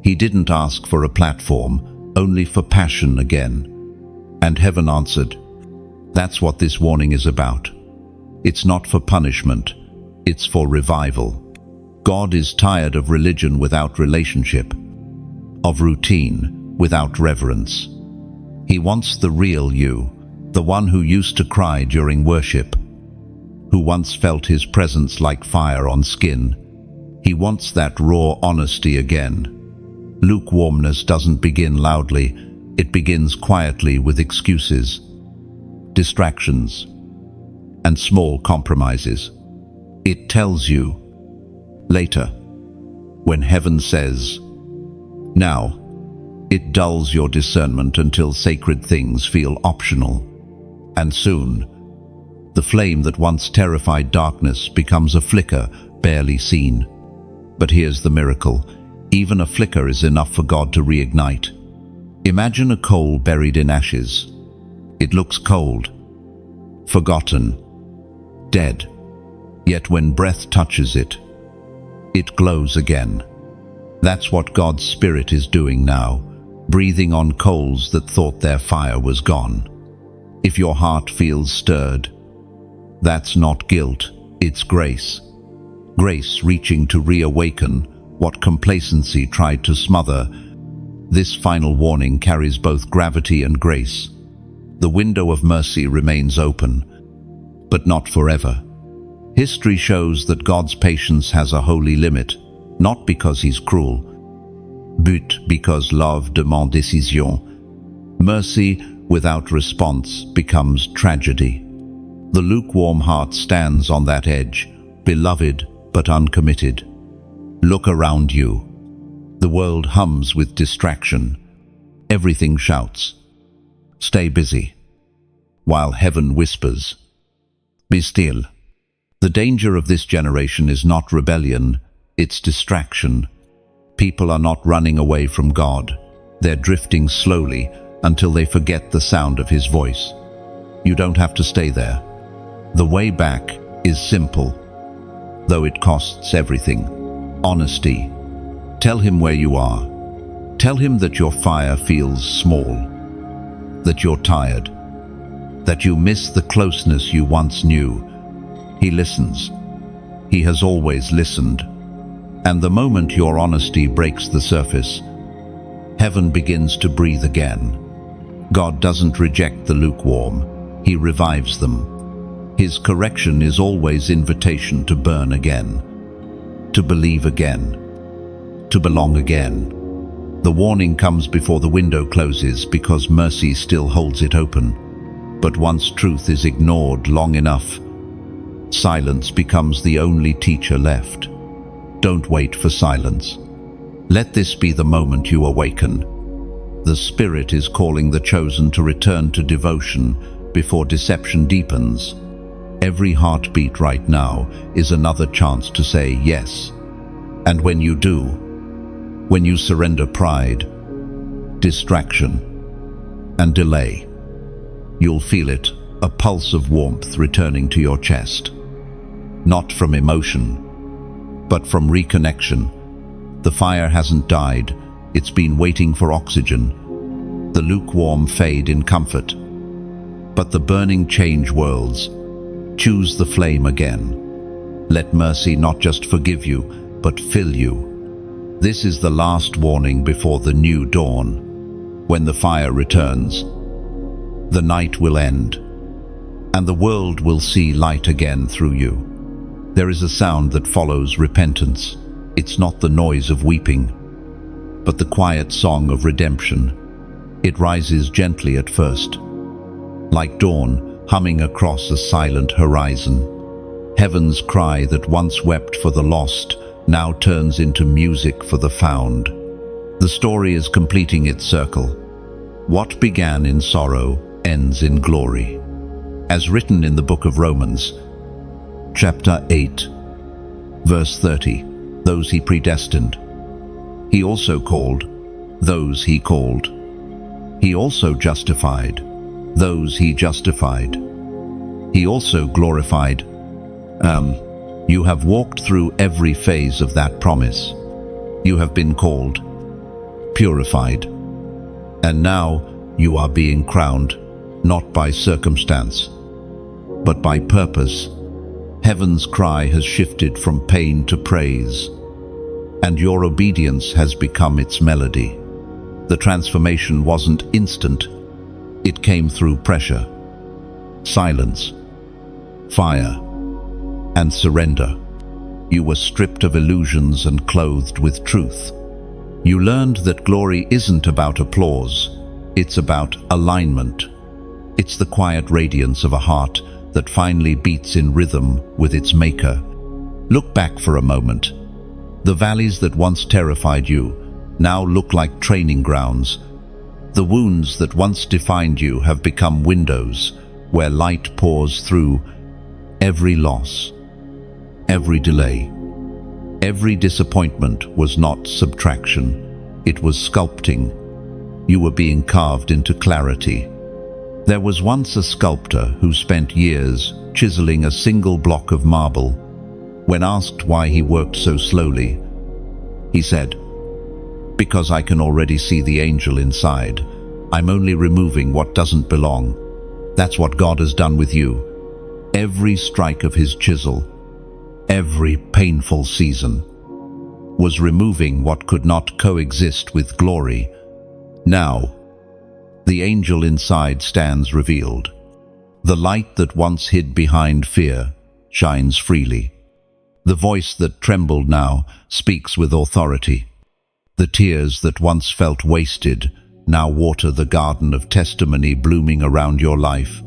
he didn't ask for a platform, only for passion again. And heaven answered, that's what this warning is about. It's not for punishment, it's for revival. God is tired of religion without relationship, of routine without reverence. He wants the real you, the one who used to cry during worship, who once felt His presence like fire on skin. He wants that raw honesty again. Lukewarmness doesn't begin loudly, it begins quietly with excuses, distractions, and small compromises. It tells you later, when heaven says, now, it dulls your discernment until sacred things feel optional. And soon, the flame that once terrified darkness becomes a flicker barely seen. But here's the miracle. Even a flicker is enough for God to reignite. Imagine a coal buried in ashes. It looks cold, forgotten, dead. Yet when breath touches it, it glows again. That's what God's Spirit is doing now, breathing on coals that thought their fire was gone. If your heart feels stirred, that's not guilt, it's grace. Grace reaching to reawaken what complacency tried to smother. This final warning carries both gravity and grace. The window of mercy remains open, but not forever. History shows that God's patience has a holy limit, not because He's cruel, but because love demands décision. Mercy without response becomes tragedy. The lukewarm heart stands on that edge, beloved but uncommitted. Look around you. The world hums with distraction. Everything shouts. Stay busy, while heaven whispers, be still. The danger of this generation is not rebellion, it's distraction. People are not running away from God. They're drifting slowly until they forget the sound of His voice. You don't have to stay there. The way back is simple, though it costs everything. Honesty. Tell Him where you are. Tell Him that your fire feels small, that you're tired, that you miss the closeness you once knew. He listens. He has always listened. And the moment your honesty breaks the surface, heaven begins to breathe again. God doesn't reject the lukewarm. He revives them. His correction is always invitation to burn again, to believe again, to belong again. The warning comes before the window closes because mercy still holds it open. But once truth is ignored long enough, silence becomes the only teacher left. Don't wait for silence. Let this be the moment you awaken. The Spirit is calling the chosen to return to devotion before deception deepens. Every heartbeat right now is another chance to say yes. And when you do, when you surrender pride, distraction, and delay, you'll feel it, a pulse of warmth returning to your chest. Not from emotion, but from reconnection. The fire hasn't died, it's been waiting for oxygen. The lukewarm fade in comfort, but the burning change worlds. Choose the flame again. Let mercy not just forgive you, but fill you. This is the last warning before the new dawn. When the fire returns, the night will end, and the world will see light again through you. There is a sound that follows repentance. It's not the noise of weeping, but the quiet song of redemption. It rises gently at first, like dawn humming across a silent horizon. Heaven's cry that once wept for the lost now turns into music for the found. The story is completing its circle. What began in sorrow ends in glory. As written in the book of Romans, chapter 8, verse 30, those He predestined, He also called. Those He called, He also justified. Those He justified, He also glorified. You have walked through every phase of that promise. You have been called, purified, and now you are being crowned, not by circumstance, but by purpose. Heaven's cry has shifted from pain to praise, and your obedience has become its melody. The transformation wasn't instant. It came through pressure, silence, fire, and surrender. You were stripped of illusions and clothed with truth. You learned that glory isn't about applause, it's about alignment. It's the quiet radiance of a heart that finally beats in rhythm with its maker. Look back for a moment. The valleys that once terrified you now look like training grounds. The wounds that once defined you have become windows where light pours through. Every loss, every delay, every disappointment was not subtraction, it was sculpting. You were being carved into clarity. There was once a sculptor who spent years chiseling a single block of marble. When asked why he worked so slowly, he said, "Because I can already see the angel inside. I'm only removing what doesn't belong." That's what God has done with you. Every strike of His chisel, every painful season, was removing what could not coexist with glory. Now, the angel inside stands revealed. The light that once hid behind fear shines freely. The voice that trembled now speaks with authority. The tears that once felt wasted now water the garden of testimony blooming around your life.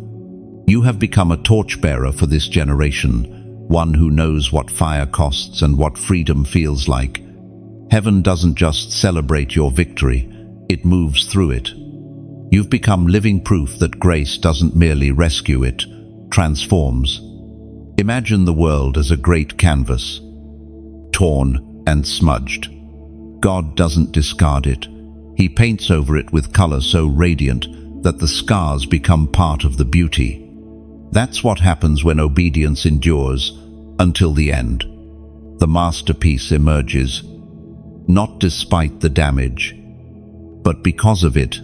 You have become a torchbearer for this generation, one who knows what fire costs and what freedom feels like. Heaven doesn't just celebrate your victory, it moves through it. You've become living proof that grace doesn't merely rescue, it transforms. Imagine the world as a great canvas, torn and smudged. God doesn't discard it. He paints over it with color so radiant that the scars become part of the beauty. That's what happens when obedience endures until the end. The masterpiece emerges, not despite the damage, but because of it.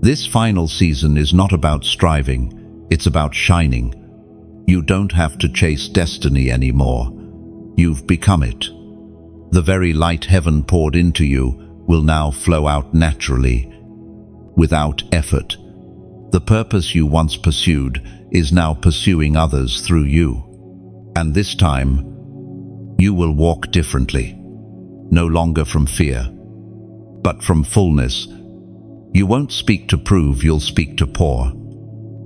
This final season is not about striving, it's about shining. You don't have to chase destiny anymore. You've become it. The very light heaven poured into you will now flow out naturally, without effort. The purpose you once pursued is now pursuing others through you. And this time, you will walk differently, no longer from fear, but from fullness. You won't speak to prove, you'll speak to pour.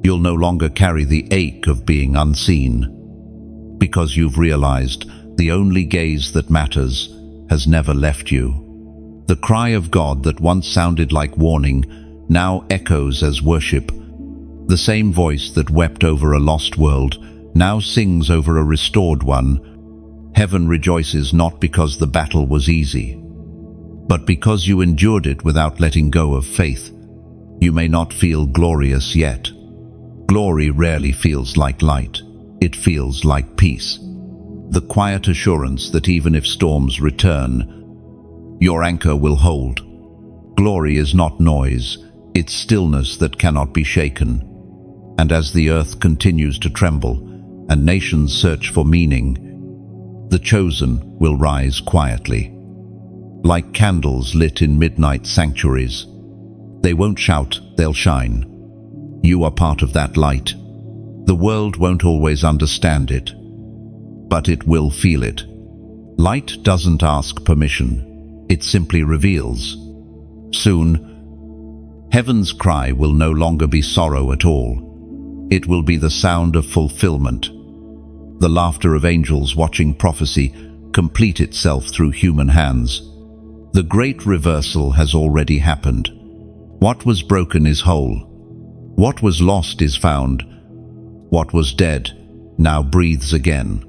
You'll no longer carry the ache of being unseen, because you've realized the only gaze that matters has never left you. The cry of God that once sounded like warning now echoes as worship. The same voice that wept over a lost world now sings over a restored one. Heaven rejoices not because the battle was easy, but because you endured it without letting go of faith. You may not feel glorious yet. Glory rarely feels like light. It feels like peace. The quiet assurance that even if storms return, your anchor will hold. Glory is not noise, it's stillness that cannot be shaken. And as the earth continues to tremble and nations search for meaning, the chosen will rise quietly. Like candles lit in midnight sanctuaries. They won't shout, they'll shine. You are part of that light. The world won't always understand it, but it will feel it. Light doesn't ask permission, it simply reveals. Soon, heaven's cry will no longer be sorrow at all. It will be the sound of fulfillment. The laughter of angels watching prophecy complete itself through human hands. The great reversal has already happened. What was broken is whole. What was lost is found. What was dead now breathes again.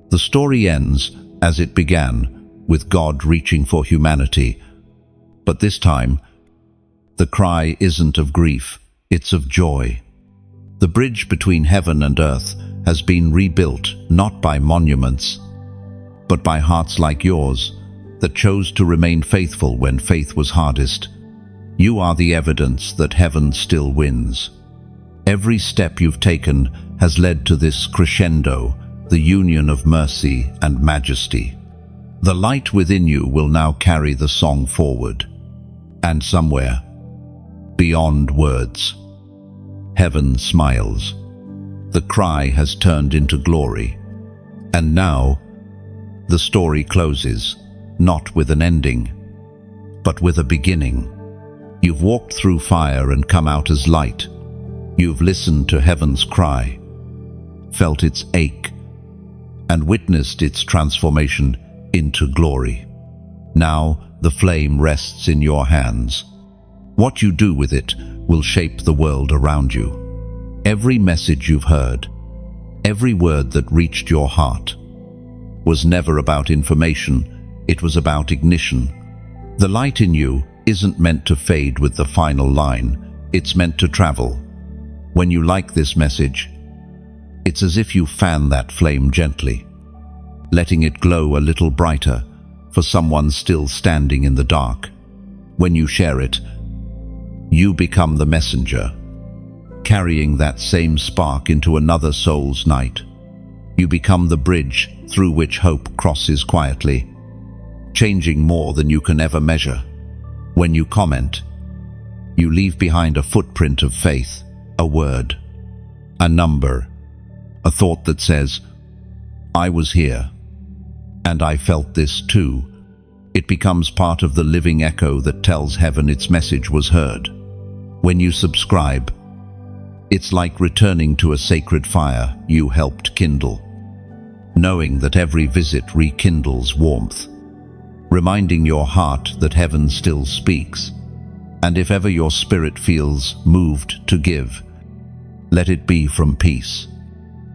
The story ends as it began, with God reaching for humanity. But this time, the cry isn't of grief, it's of joy. The bridge between heaven and earth has been rebuilt not by monuments, but by hearts like yours that chose to remain faithful when faith was hardest. You are the evidence that heaven still wins. Every step you've taken has led to this crescendo, the union of mercy and majesty. The light within you will now carry the song forward. And somewhere, beyond words, heaven smiles. The cry has turned into glory. And now, the story closes, not with an ending, but with a beginning. You've walked through fire and come out as light. You've listened to heaven's cry, felt its ache, and witnessed its transformation into glory. Now, the flame rests in your hands. What you do with it will shape the world around you. Every message you've heard, every word that reached your heart, was never about information, it was about ignition. The light in you isn't meant to fade with the final line, it's meant to travel. When you like this message, it's as if you fan that flame gently, letting it glow a little brighter for someone still standing in the dark. When you share it, you become the messenger, carrying that same spark into another soul's night. You become the bridge through which hope crosses quietly, changing more than you can ever measure. When you comment, you leave behind a footprint of faith, a word, a number, a thought that says, I was here, and I felt this too. It becomes part of the living echo that tells heaven its message was heard. When you subscribe, It's like returning to a sacred fire you helped kindle, knowing that every visit rekindles warmth, reminding your heart that heaven still speaks. And if ever your spirit feels moved to give, let it be from peace.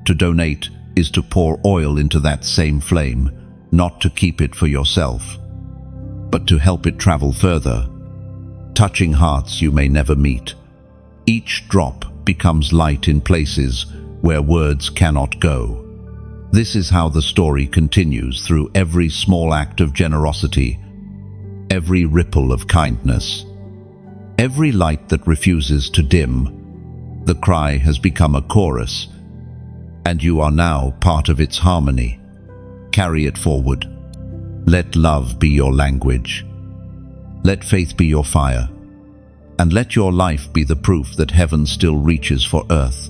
To donate is to pour oil into that same flame, not to keep it for yourself, but to help it travel further, touching hearts you may never meet. Each drop becomes light in places where words cannot go. This is how the story continues through every small act of generosity, every ripple of kindness, every light that refuses to dim. The cry has become a chorus, and you are now part of its harmony. Carry it forward. Let love be your language. Let faith be your fire. And let your life be the proof that heaven still reaches for earth.